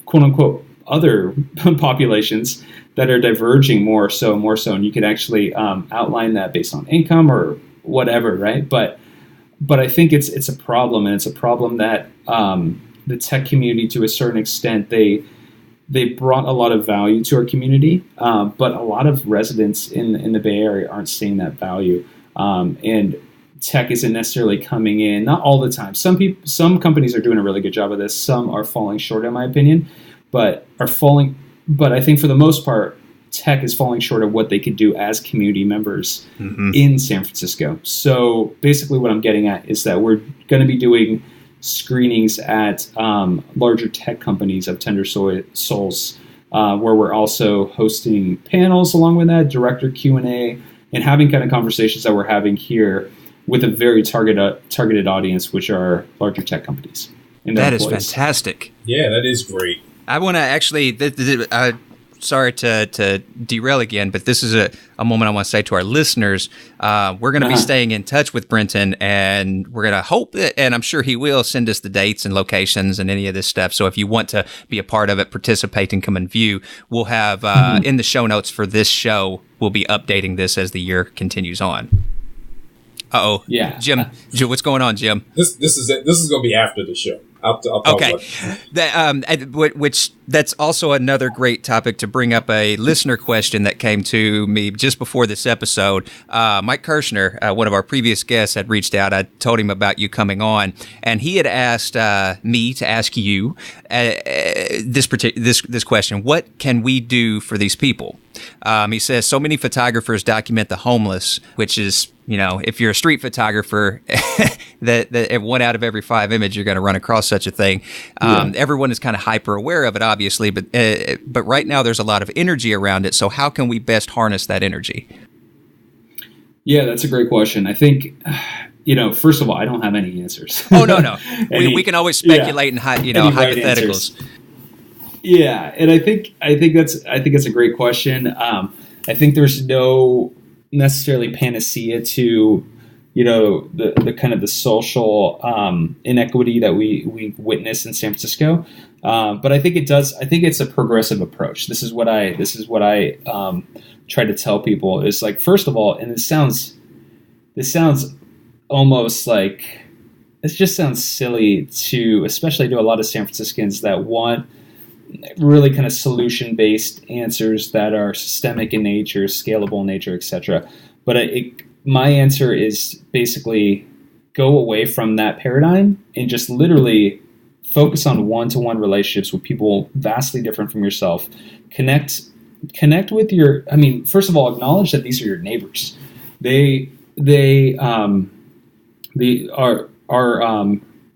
quote unquote other populations that are diverging more so, and you could actually outline that based on income or whatever, right? But I think it's a problem, and it's a problem that the tech community, to a certain extent, they brought a lot of value to our community, but a lot of residents in the Bay Area aren't seeing that value, and tech isn't necessarily coming in, not all the time. Some companies are doing a really good job of this. Some are falling short, in my opinion, but I think for the most part, tech is falling short of what they could do as community members in San Francisco. So basically what I'm getting at is that we're going to be doing screenings at larger tech companies of Tender Souls, where we're also hosting panels along with that, director Q&A, and having kind of conversations that we're having here with a very targeted audience, which are larger tech companies. That is fantastic. Yeah, that is great. I want to actually, sorry to derail again, but this is a moment I want to say to our listeners. We're going to be staying in touch with Brenton, and we're going to hope that, and I'm sure he will, send us the dates and locations and any of this stuff. So if you want to be a part of it, participate, and come and view, we'll have in the show notes for this show, we'll be updating this as the year continues on. Uh-oh. Yeah. Jim, what's going on, Jim? This is it. This is going to be after the show. I'll talk okay. About which that's also another great topic to bring up. A listener question that came to me just before this episode. Mike Kirshner, one of our previous guests, had reached out. I told him about you coming on, and he had asked me to ask you this question: what can we do for these people? He says so many photographers document the homeless, which is, if you're a street photographer, that 1 out of every 5 images you're going to run across such a thing. Everyone is kind of hyper aware of it, obviously, but right now there's a lot of energy around it. So how can we best harness that energy? Yeah, that's a great question. I think, first of all, I don't have any answers. Oh, no. we can always speculate and hypotheticals. Right. Yeah, and I think that's a great question. I think there's no necessarily panacea to the kind of the social inequity that we witness in San Francisco, but I think it does. I think it's a progressive approach. This is what I try to tell people is, like, first of all, and this sounds almost like it just sounds silly especially to a lot of San Franciscans that want really kind of solution-based answers that are systemic in nature, scalable in nature, etc. But my answer is basically go away from that paradigm and just literally focus on one-to-one relationships with people vastly different from yourself. Connect with first of all, acknowledge that these are your neighbors.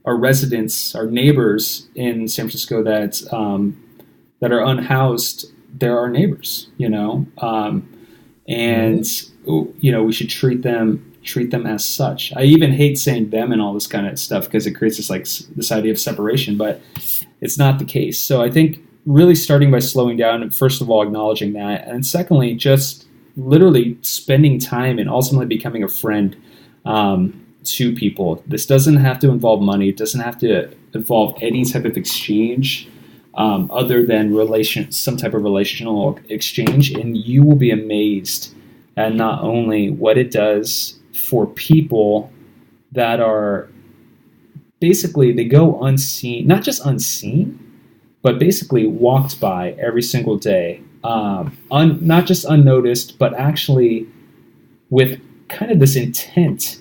Our residents, our neighbors in San Francisco that are unhoused, they're our neighbors, and we should treat them treat them as such. I even hate saying them and all this kind of stuff because it creates this idea of separation, but it's not the case. So I think really starting by slowing down and first of all acknowledging that, and secondly just literally spending time and ultimately becoming a friend to people. This doesn't have to involve money. It doesn't have to involve any type of exchange other than some type of relational exchange, and you will be amazed at not only what it does for people that are basically, they go unseen, not just unseen, but basically walked by every single day, not just unnoticed, but actually with kind of this intent,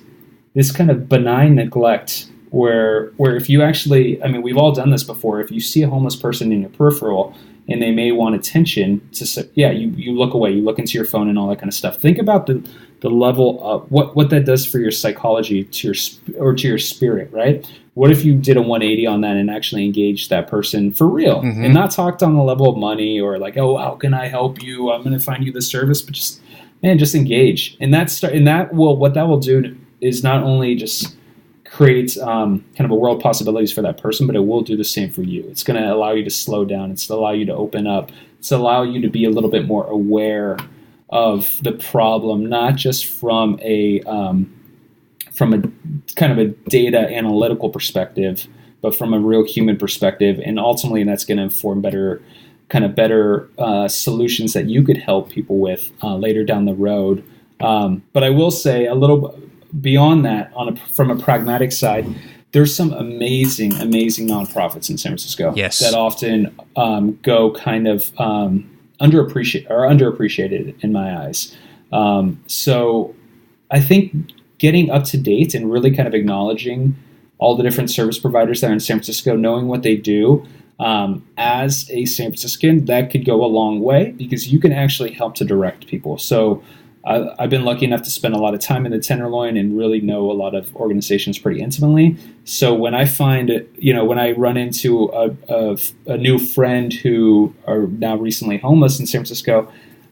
this kind of benign neglect where if you actually, I mean, we've all done this before. If you see a homeless person in your peripheral and they may want attention, you look away, you look into your phone and all that kind of stuff. Think about the level of what that does for your psychology, to your spirit, right? What if you did a 180 on that and actually engaged that person for real, and not talked on the level of money or like, oh, how can I help you? I'm going to find you the service, but just engage. And what that will do is not only just create kind of a world of possibilities for that person, but it will do the same for you. It's going to allow you to slow down. It's to allow you to open up. It's to allow you to be a little bit more aware of the problem, not just from a kind of a data analytical perspective, but from a real human perspective. And ultimately, that's going to inform better solutions that you could help people with later down the road. But I will say a little beyond that, from a pragmatic side, there's some amazing nonprofits in San Francisco that often go kind of underappreciated in my eyes. So I think getting up to date and really kind of acknowledging all the different service providers that are in San Francisco, knowing what they do, as a San Franciscan, that could go a long way because you can actually help to direct people. So I've been lucky enough to spend a lot of time in the Tenderloin and really know a lot of organizations pretty intimately. So when I when I run into a new friend who are now recently homeless in San Francisco,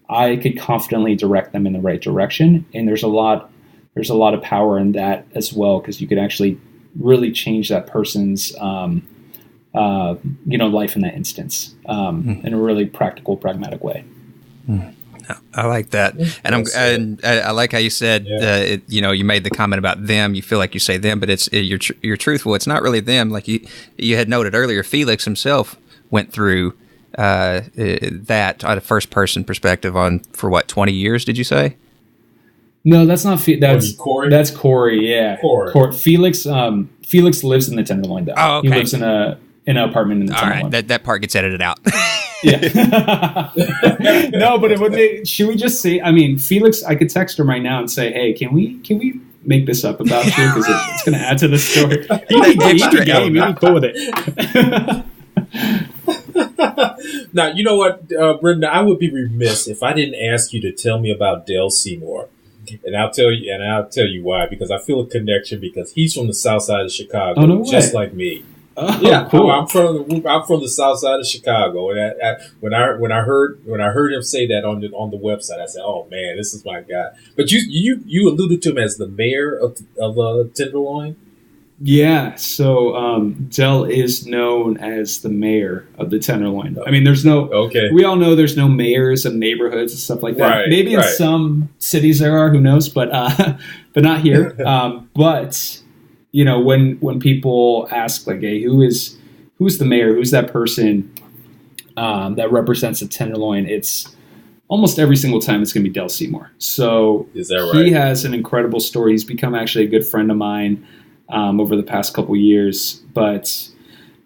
I could confidently direct them in the right direction. And there's a lot of power in that as well, because you could actually really change that person's life in that instance in a really practical, pragmatic way. I like that, and I like how you said, you made the comment about them. You feel like you say them, but you're truthful. It's not really them. Like you had noted earlier, Felix himself went through that on a first person perspective for 20 years. Did you say? No, that's not that's Corey. That's Corey. Yeah, Corey. Felix lives in the Tenderloin. Though. Oh, okay. He lives in an apartment in the Tenderloin. All right, that part gets edited out. Yeah. No, but should we just say, I mean, Felix, I could text him right now and say, hey, can we make this up about you? Because it's going to add to the story. He'd be cool with it. Now, you know what, Brendan, I would be remiss if I didn't ask you to tell me about Del Seymour. And I'll tell you why, because I feel a connection, because he's from the south side of Chicago, just like me. Oh, yeah, cool. I'm from the south side of Chicago, and when I heard him say that on the website, I said, "Oh man, this is my guy." But you alluded to him as the mayor of Tenderloin. Yeah, so Del is known as the mayor of the Tenderloin. I mean, we all know there's no mayors of neighborhoods and stuff like that. Right, maybe in some cities there are, who knows, but not here. But when people ask, like, hey, who's the mayor? Who's that person that represents the Tenderloin? It's almost every single time it's going to be Del Seymour. So is that right? He has an incredible story. He's become actually a good friend of mine over the past couple years. But,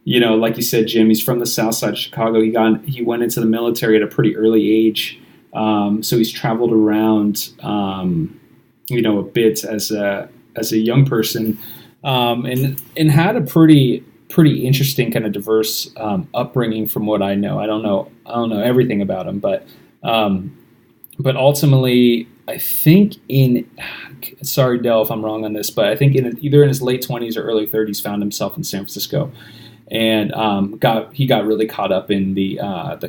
like you said, Jim, he's from the south side of Chicago. He went into the military at a pretty early age. So he's traveled around, a bit as a young person. And had a pretty interesting kind of diverse upbringing from what I know. I don't know everything about him, but ultimately, I think sorry, Del, if I'm wrong on this, but I think either in his late 20s or early 30s, found himself in San Francisco, and he got really caught up in the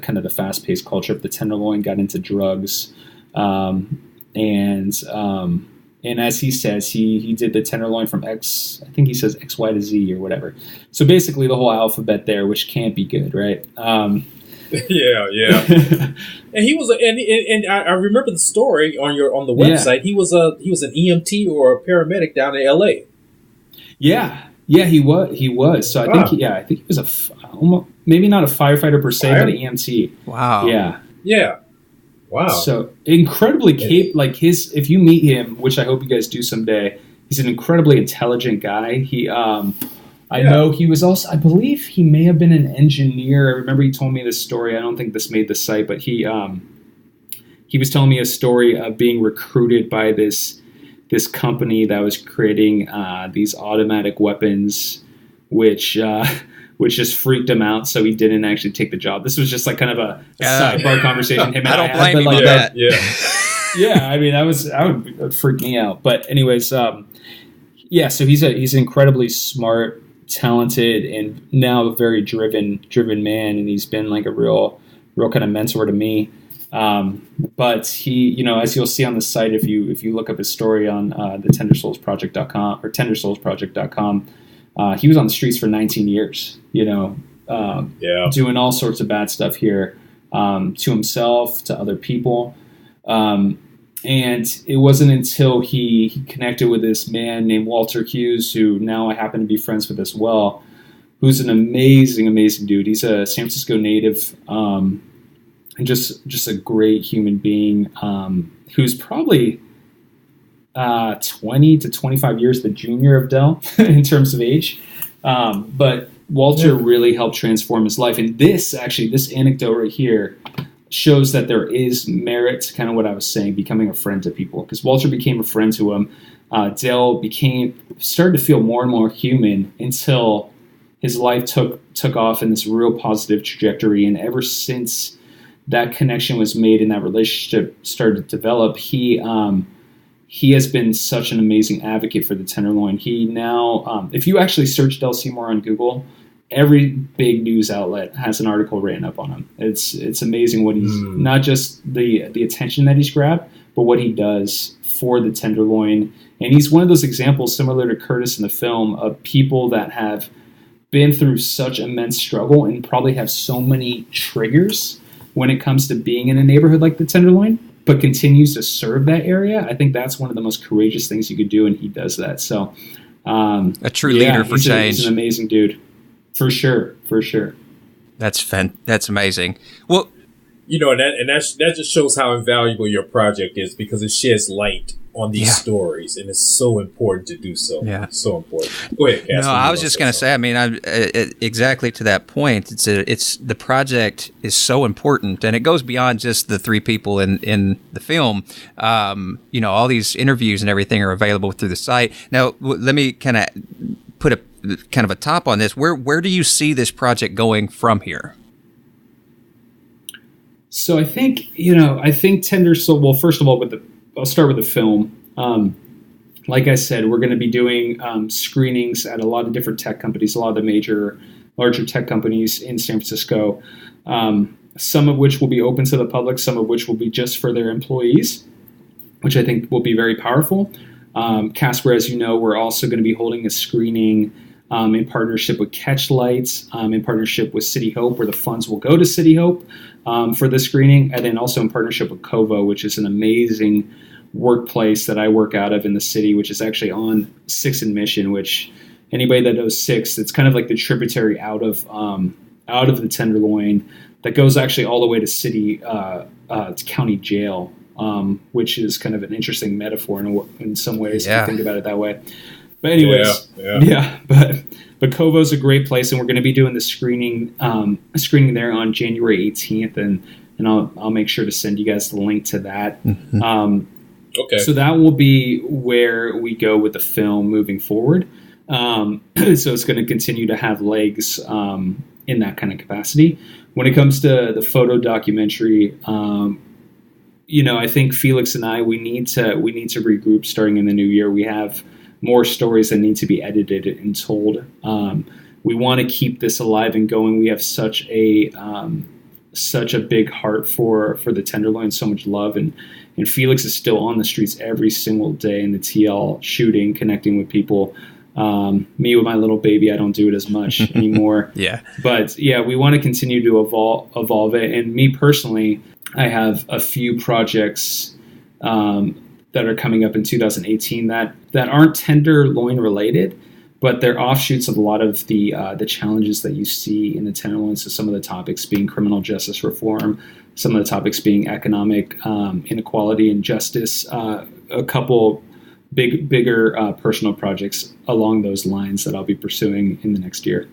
kind of the fast-paced culture of the Tenderloin, got into drugs, and And as he says, he did the Tenderloin from X, I think he says X, Y to Z or whatever. So basically the whole alphabet there, which can't be good, right? Yeah. And he was, and I remember the story on the website. Yeah. He was an EMT or a paramedic down in LA. Yeah, he was. So I think he was maybe not a firefighter per se, but an EMT. Wow. Yeah. Wow. So incredibly capable. Like if you meet him, which I hope you guys do someday, he's an incredibly intelligent guy. I know he was also, I believe he may have been an engineer. I remember he told me this story. I don't think this made the site, but he was telling me a story of being recruited by this company that was creating these automatic weapons, which just freaked him out. So he didn't actually take the job. This was just like kind of a sidebar conversation. Him and I don't blame you for that. Yeah. Yeah. I mean, that would freak me out. But anyways, so he's an incredibly smart, talented, and now a very driven man. And he's been like a real kind of mentor to me. But he, as you'll see on the site, if you look up his story on the tendersoulsproject.com or tendersoulsproject.com, he was on the streets for 19 years, doing all sorts of bad stuff here, to himself, to other people. And it wasn't until he connected with this man named Walter Hughes, who now I happen to be friends with as well, who's an amazing, amazing dude. He's a San Francisco native, and just a great human being, who's probably 20 to 25 years the junior of Del in terms of age. But Walter really helped transform his life. And this anecdote right here shows that there is merit to kind of what I was saying, becoming a friend to people. Because Walter became a friend to him. Dale started to feel more and more human until his life took off in this real positive trajectory. And ever since that connection was made and that relationship started to develop, he has been such an amazing advocate for the Tenderloin. He now, if you actually search Del Seymour on Google, every big news outlet has an article written up on him. It's amazing what he's, not just the attention that he's grabbed, but what he does for the Tenderloin. And he's one of those examples, similar to Curtis in the film, of people that have been through such immense struggle and probably have so many triggers when it comes to being in a neighborhood like the Tenderloin, but continues to serve that area. I think that's one of the most courageous things you could do, and he does that. So, a true leader for change. He's an amazing dude, for sure. That's amazing. Well, and that just shows how invaluable your project is, because it sheds light on these stories, and it's so important to do so. Yeah, so important. Go ahead, Cass. No, I was just going to say. I mean, exactly to that point. It's the project is so important, and it goes beyond just the three people in the film. All these interviews and everything are available through the site. Now, let me kind of put a top on this. Where do you see this project going from here? So I think Tender Soul. Well, first of all, I'll start with the film. Like I said, we're going to be doing screenings at a lot of different tech companies, a lot of the larger tech companies in San Francisco, some of which will be open to the public, some of which will be just for their employees, which I think will be very powerful. Casper, as you know, we're also going to be holding a screening in partnership with Catchlights, in partnership with City Hope, where the funds will go to City Hope for the screening, and then also in partnership with Kovo, which is an amazing workplace that I work out of in the city, which is actually on 6th and Mission, which anybody that knows 6th, it's kind of like the tributary out of the Tenderloin that goes actually all the way to city to county jail, which is kind of an interesting metaphor in some ways if you think about it that way. But anyways, but Kovo's a great place, and we're going to be doing the screening there on January 18th, and I'll make sure to send you guys the link to that. Mm-hmm. Okay. So that will be where we go with the film moving forward. So it's going to continue to have legs in that kind of capacity. When it comes to the photo documentary, I think Felix and I we need to regroup starting in the new year. We have more stories that need to be edited and told. We want to keep this alive and going. We have such a big heart for the Tenderloin, so much love, and And Felix is still on the streets every single day in the TL, shooting, connecting with people. Me with my little baby, I don't do it as much anymore. Yeah. But yeah, we want to continue to evolve it. And me personally, I have a few projects that are coming up in 2018 that aren't Tenderloin related, but they're offshoots of a lot of the challenges that you see in the Tenderloin. So some of the topics being criminal justice reform, some of the topics being economic inequality and justice, a couple bigger personal projects along those lines that I'll be pursuing in the next year.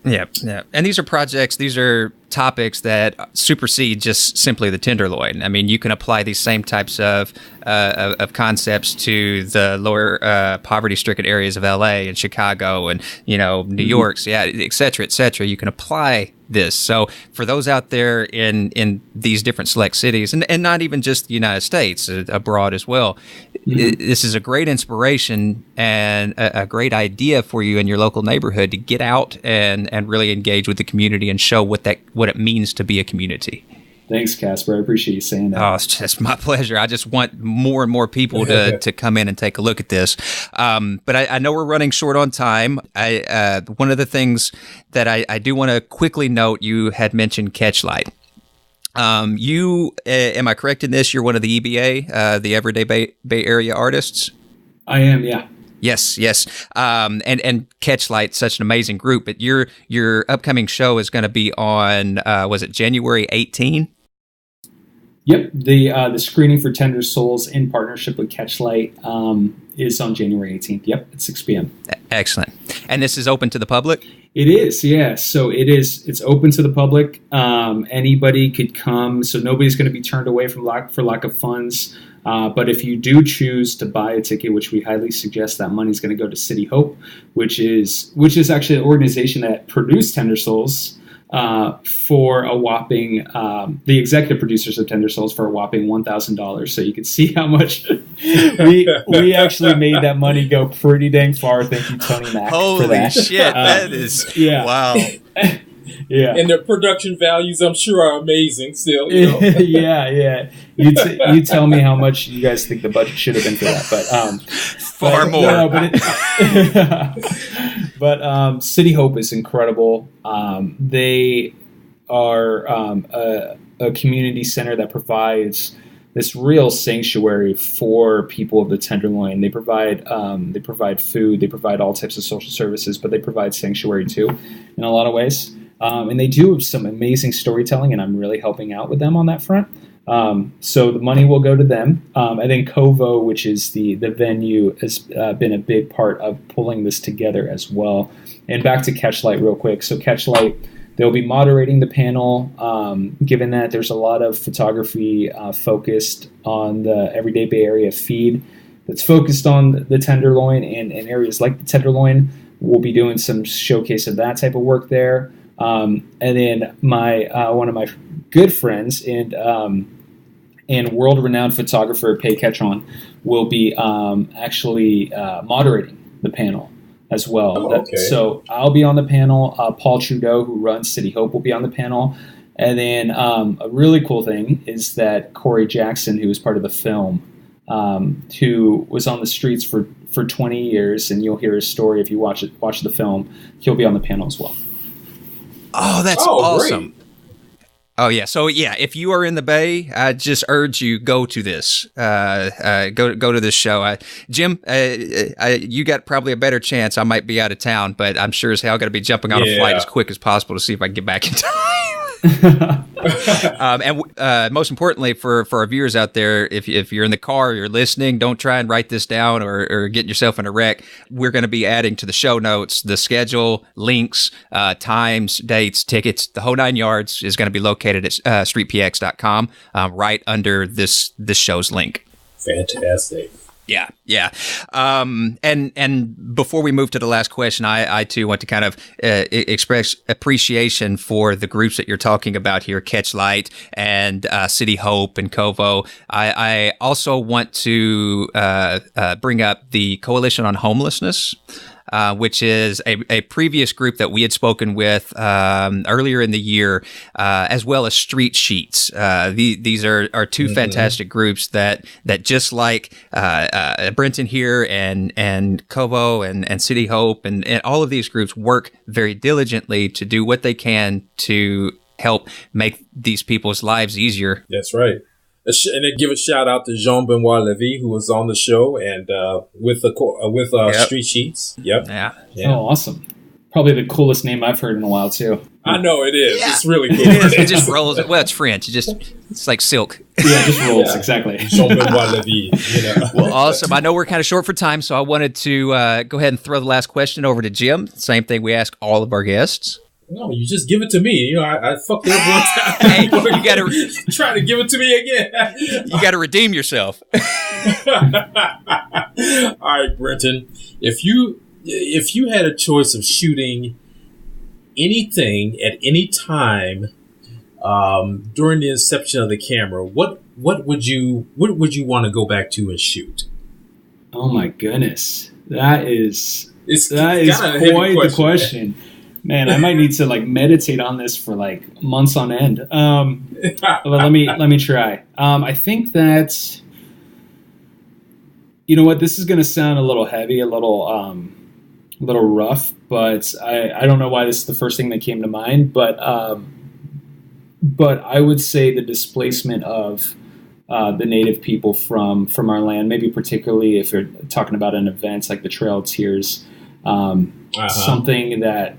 Yeah. And these are topics that supersede just simply the Tenderloin. I mean, you can apply these same types of concepts to the lower poverty-stricken areas of LA and Chicago and, New York, et cetera, et cetera. You can apply this. So for those out there in these different select cities, and not even just the United States, abroad as well, this is a great inspiration and a great idea for you in your local neighborhood to get out and really engage with the community and show what it means to be a community. Thanks, Casper. I appreciate you saying that. Oh, it's just my pleasure. I just want more and more people to come in and take a look at this. But I know we're running short on time. One of the things that I do want to quickly note, you had mentioned Catchlight. You, am I correct in this? You're one of the EBA, the Everyday Bay Area Artists? I am, yeah. Yes. And Catchlight, such an amazing group. But your upcoming show is going to be on, was it January 18? Yep. The screening for Tender Souls in partnership with Catchlight is on January 18th. Yep, at 6 p.m. Excellent. And this is open to the public? It is, yeah. So it's open to the public. Anybody could come. So nobody's going to be turned away for lack of funds. But if you do choose to buy a ticket, which we highly suggest, that money is going to go to City Hope, which is actually an organization that produced Tender Souls for a whopping, the executive producers of Tender Souls for a whopping $1,000. So you can see how much we actually made that money go pretty dang far. Thank you, Tony Mack, for that. Holy shit, that is, wow. Yeah, and the production values, I'm sure, are amazing. Still, yeah. You tell me how much you guys think the budget should have been for that, but far more. No, but City Hope is incredible. They are a community center that provides this real sanctuary for people of the Tenderloin. They provide food, they provide all types of social services, but they provide sanctuary too, in a lot of ways. And they do some amazing storytelling, and I'm really helping out with them on that front. So the money will go to them. And then Kovo, which is the venue, has been a big part of pulling this together as well. And back to Catchlight real quick. So Catchlight, they'll be moderating the panel, given that there's a lot of photography focused on the Everyday Bay Area feed that's focused on the Tenderloin and areas like the Tenderloin. We'll be doing some showcase of that type of work there. And then one of my good friends and world-renowned photographer Pei Ketron will be actually moderating the panel as well. Okay. So I'll be on the panel. Paul Trudeau, who runs City Hope, will be on the panel. And then a really cool thing is that Corey Jackson, who was part of the film, who was on the streets for 20 years, and you'll hear his story if you watch the film, he'll be on the panel as well. Oh, that's awesome. Great. Oh, yeah. So, yeah, if you are in the Bay, I just urge you, go to this. Go to this show. Jim, you got probably a better chance. I might be out of town, but I'm sure as hell going to be jumping on a flight as quick as possible to see if I can get back in time. And most importantly, for our viewers out there, if you're in the car, you're listening, don't try and write this down or get yourself in a wreck. We're going to be adding to the show notes the schedule, links, times, dates, tickets, the whole 9 yards is going to be located at streetpx.com, right under this show's link. Fantastic. Yeah. And before we move to the last question, I too want to kind of express appreciation for the groups that you're talking about here, Catchlight and City Hope and Kovo. I also want to bring up the Coalition on Homelessness. which is a previous group that we had spoken with earlier in the year, as well as Street Sheets. These are two fantastic groups that just like Brenton here and Kobo and City Hope and all of these groups work very diligently to do what they can to help make these people's lives easier. That's right. And then give a shout out to Jean-Benoit Levy, who was on the show and with Street Sheets. Yep. Yeah. Oh, awesome. Probably the coolest name I've heard in a while, too. I know it is. Yeah. It's really cool. It just rolls. Well, it's French. It's like silk. Yeah, it just rolls. Exactly. Jean-Benoit Levy. Well, awesome. I know we're kind of short for time, so I wanted to go ahead and throw the last question over to Jim. Same thing we ask all of our guests. No, you just give it to me. I fucked it up one time. Hey, you got to try to give it to me again. You got to redeem yourself. All right, Brenton. If you had a choice of shooting anything at any time during the inception of the camera, what would you want to go back to and shoot? Oh my goodness, that is quite the question. Man, I might need to meditate on this for months on end. But let me try. I think that, you know what, this is going to sound a little heavy, a little rough, but I don't know why this is the first thing that came to mind. But I would say the displacement of the native people from our land, maybe particularly if you're talking about an event like the Trail of Tears, something that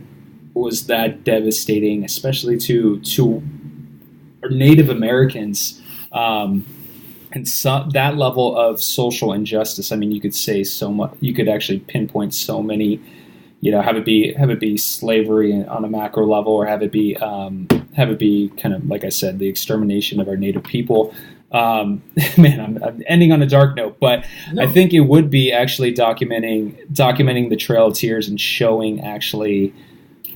was that devastating, especially to Native Americans, and that level of social injustice. I mean, you could say so much. You could actually pinpoint so many. Have it be slavery on a macro level, or have it be kind of, like I said, the extermination of our native people. Man, I'm ending on a dark note, but no. I think it would be actually documenting the Trail of Tears and showing actually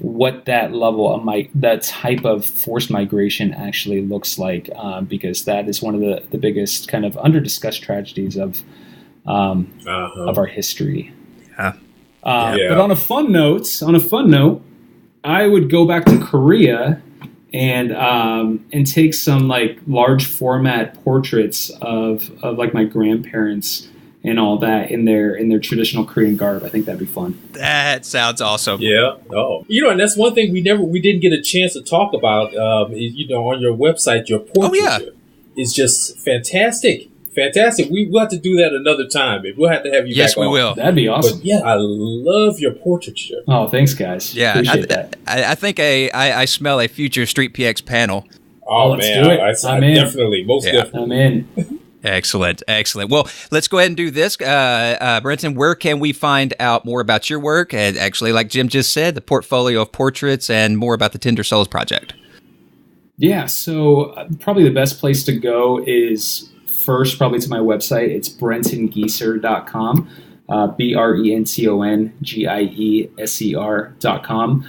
what that level of that type of forced migration actually looks like, because that is one of the biggest kind of under-discussed tragedies of our history. Yeah. But on a fun note, I would go back to Korea and take some large format portraits of my grandparents and all that in their traditional Korean garb. I think that'd be fun. That sounds awesome. Yeah. Oh, and that's one thing we didn't get a chance to talk about. On your website, your portraiture is just fantastic. Fantastic. We'll have to do that another time. We'll have to have you back on. Yes, we will. That'd be awesome. But I love your portraiture. Oh, thanks, guys. Yeah, appreciate that. I think I smell a future StreetPX panel. Oh, let's man. do it. I'm definitely. Most definitely. I'm in. Excellent. Well, let's go ahead and do this. Brenton, where can we find out more about your work? And actually, like Jim just said, the portfolio of portraits and more about the Tender Souls project. Yeah, so probably the best place to go is first probably to my website. It's BrentonGieser.com, BrentonGieser.com.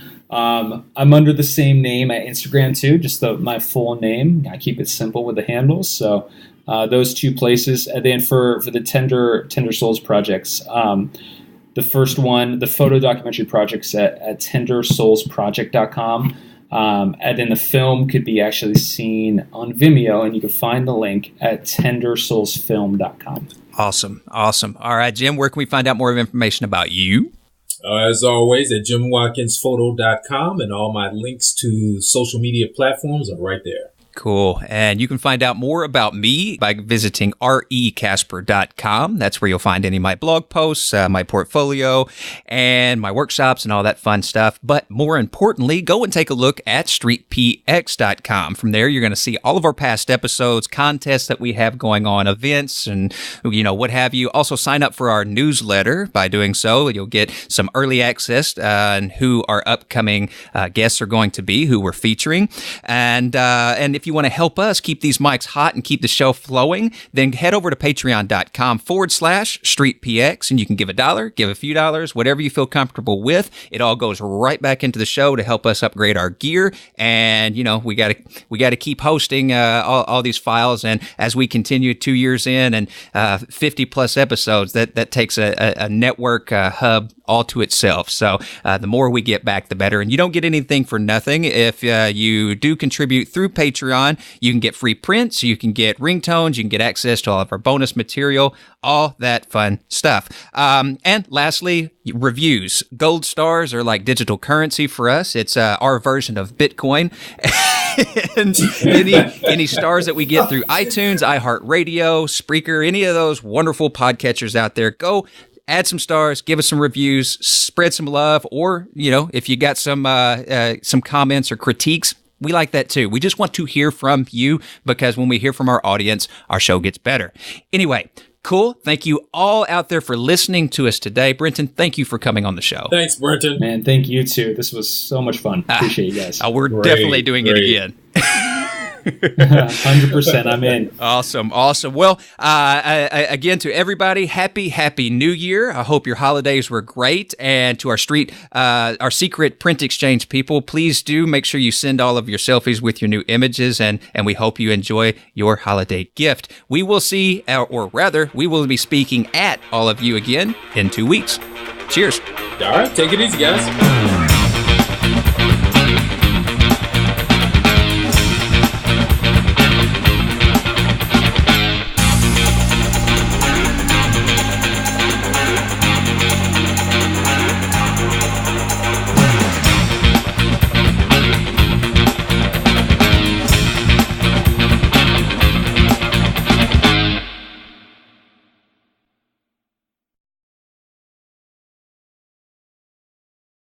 I'm under the same name at Instagram too, just my full name. I keep it simple with the handles. So those two places. And then for the Tender Souls projects, the first one, the photo documentary projects at tendersoulsproject.com. And then the film could be actually seen on Vimeo, and you can find the link at tendersoulsfilm.com. Awesome. All right, Jim, where can we find out more information about you? As always, at jimwatkinsphoto.com, and all my links to social media platforms are right there. Cool. And you can find out more about me by visiting recasper.com. That's where you'll find any of my blog posts, my portfolio, and my workshops and all that fun stuff. But more importantly, go and take a look at streetpx.com. From there, you're going to see all of our past episodes, contests that we have going on, events, and what have you. Also, sign up for our newsletter. By doing so, you'll get some early access and who our upcoming guests are going to be, who we're featuring. And if you want to help us keep these mics hot and keep the show flowing, then head over to patreon.com/StreetPX, and you can give $1, give a few dollars, whatever you feel comfortable with. It all goes right back into the show to help us upgrade our gear. And, we got to keep hosting all these files. And as we continue 2 years in and 50 plus episodes, that takes a network hub all to itself. So the more we get back, the better. And you don't get anything for nothing. If you do contribute through Patreon, you can get free prints, you can get ringtones, you can get access to all of our bonus material, all that fun stuff. And lastly, reviews. Gold stars are like digital currency for us. It's our version of Bitcoin. And any stars that we get through iTunes, iHeartRadio, Spreaker, any of those wonderful podcatchers out there, go add some stars, give us some reviews, spread some love, or, if you got some comments or critiques, we like that too. We just want to hear from you, because when we hear from our audience, our show gets better. Anyway, cool. Thank you all out there for listening to us today. Brenton, thank you for coming on the show. Thanks, Brenton. Man, thank you too. This was so much fun. Appreciate you guys. We're definitely doing it again. 100%. I'm in. Awesome. Well, again, to everybody, happy New Year. I hope your holidays were great. And to our secret print exchange people, please do make sure you send all of your selfies with your new images, and we hope you enjoy your holiday gift. We will see, or rather, we will be speaking at all of you again in 2 weeks. Cheers. All right. Take it easy, guys.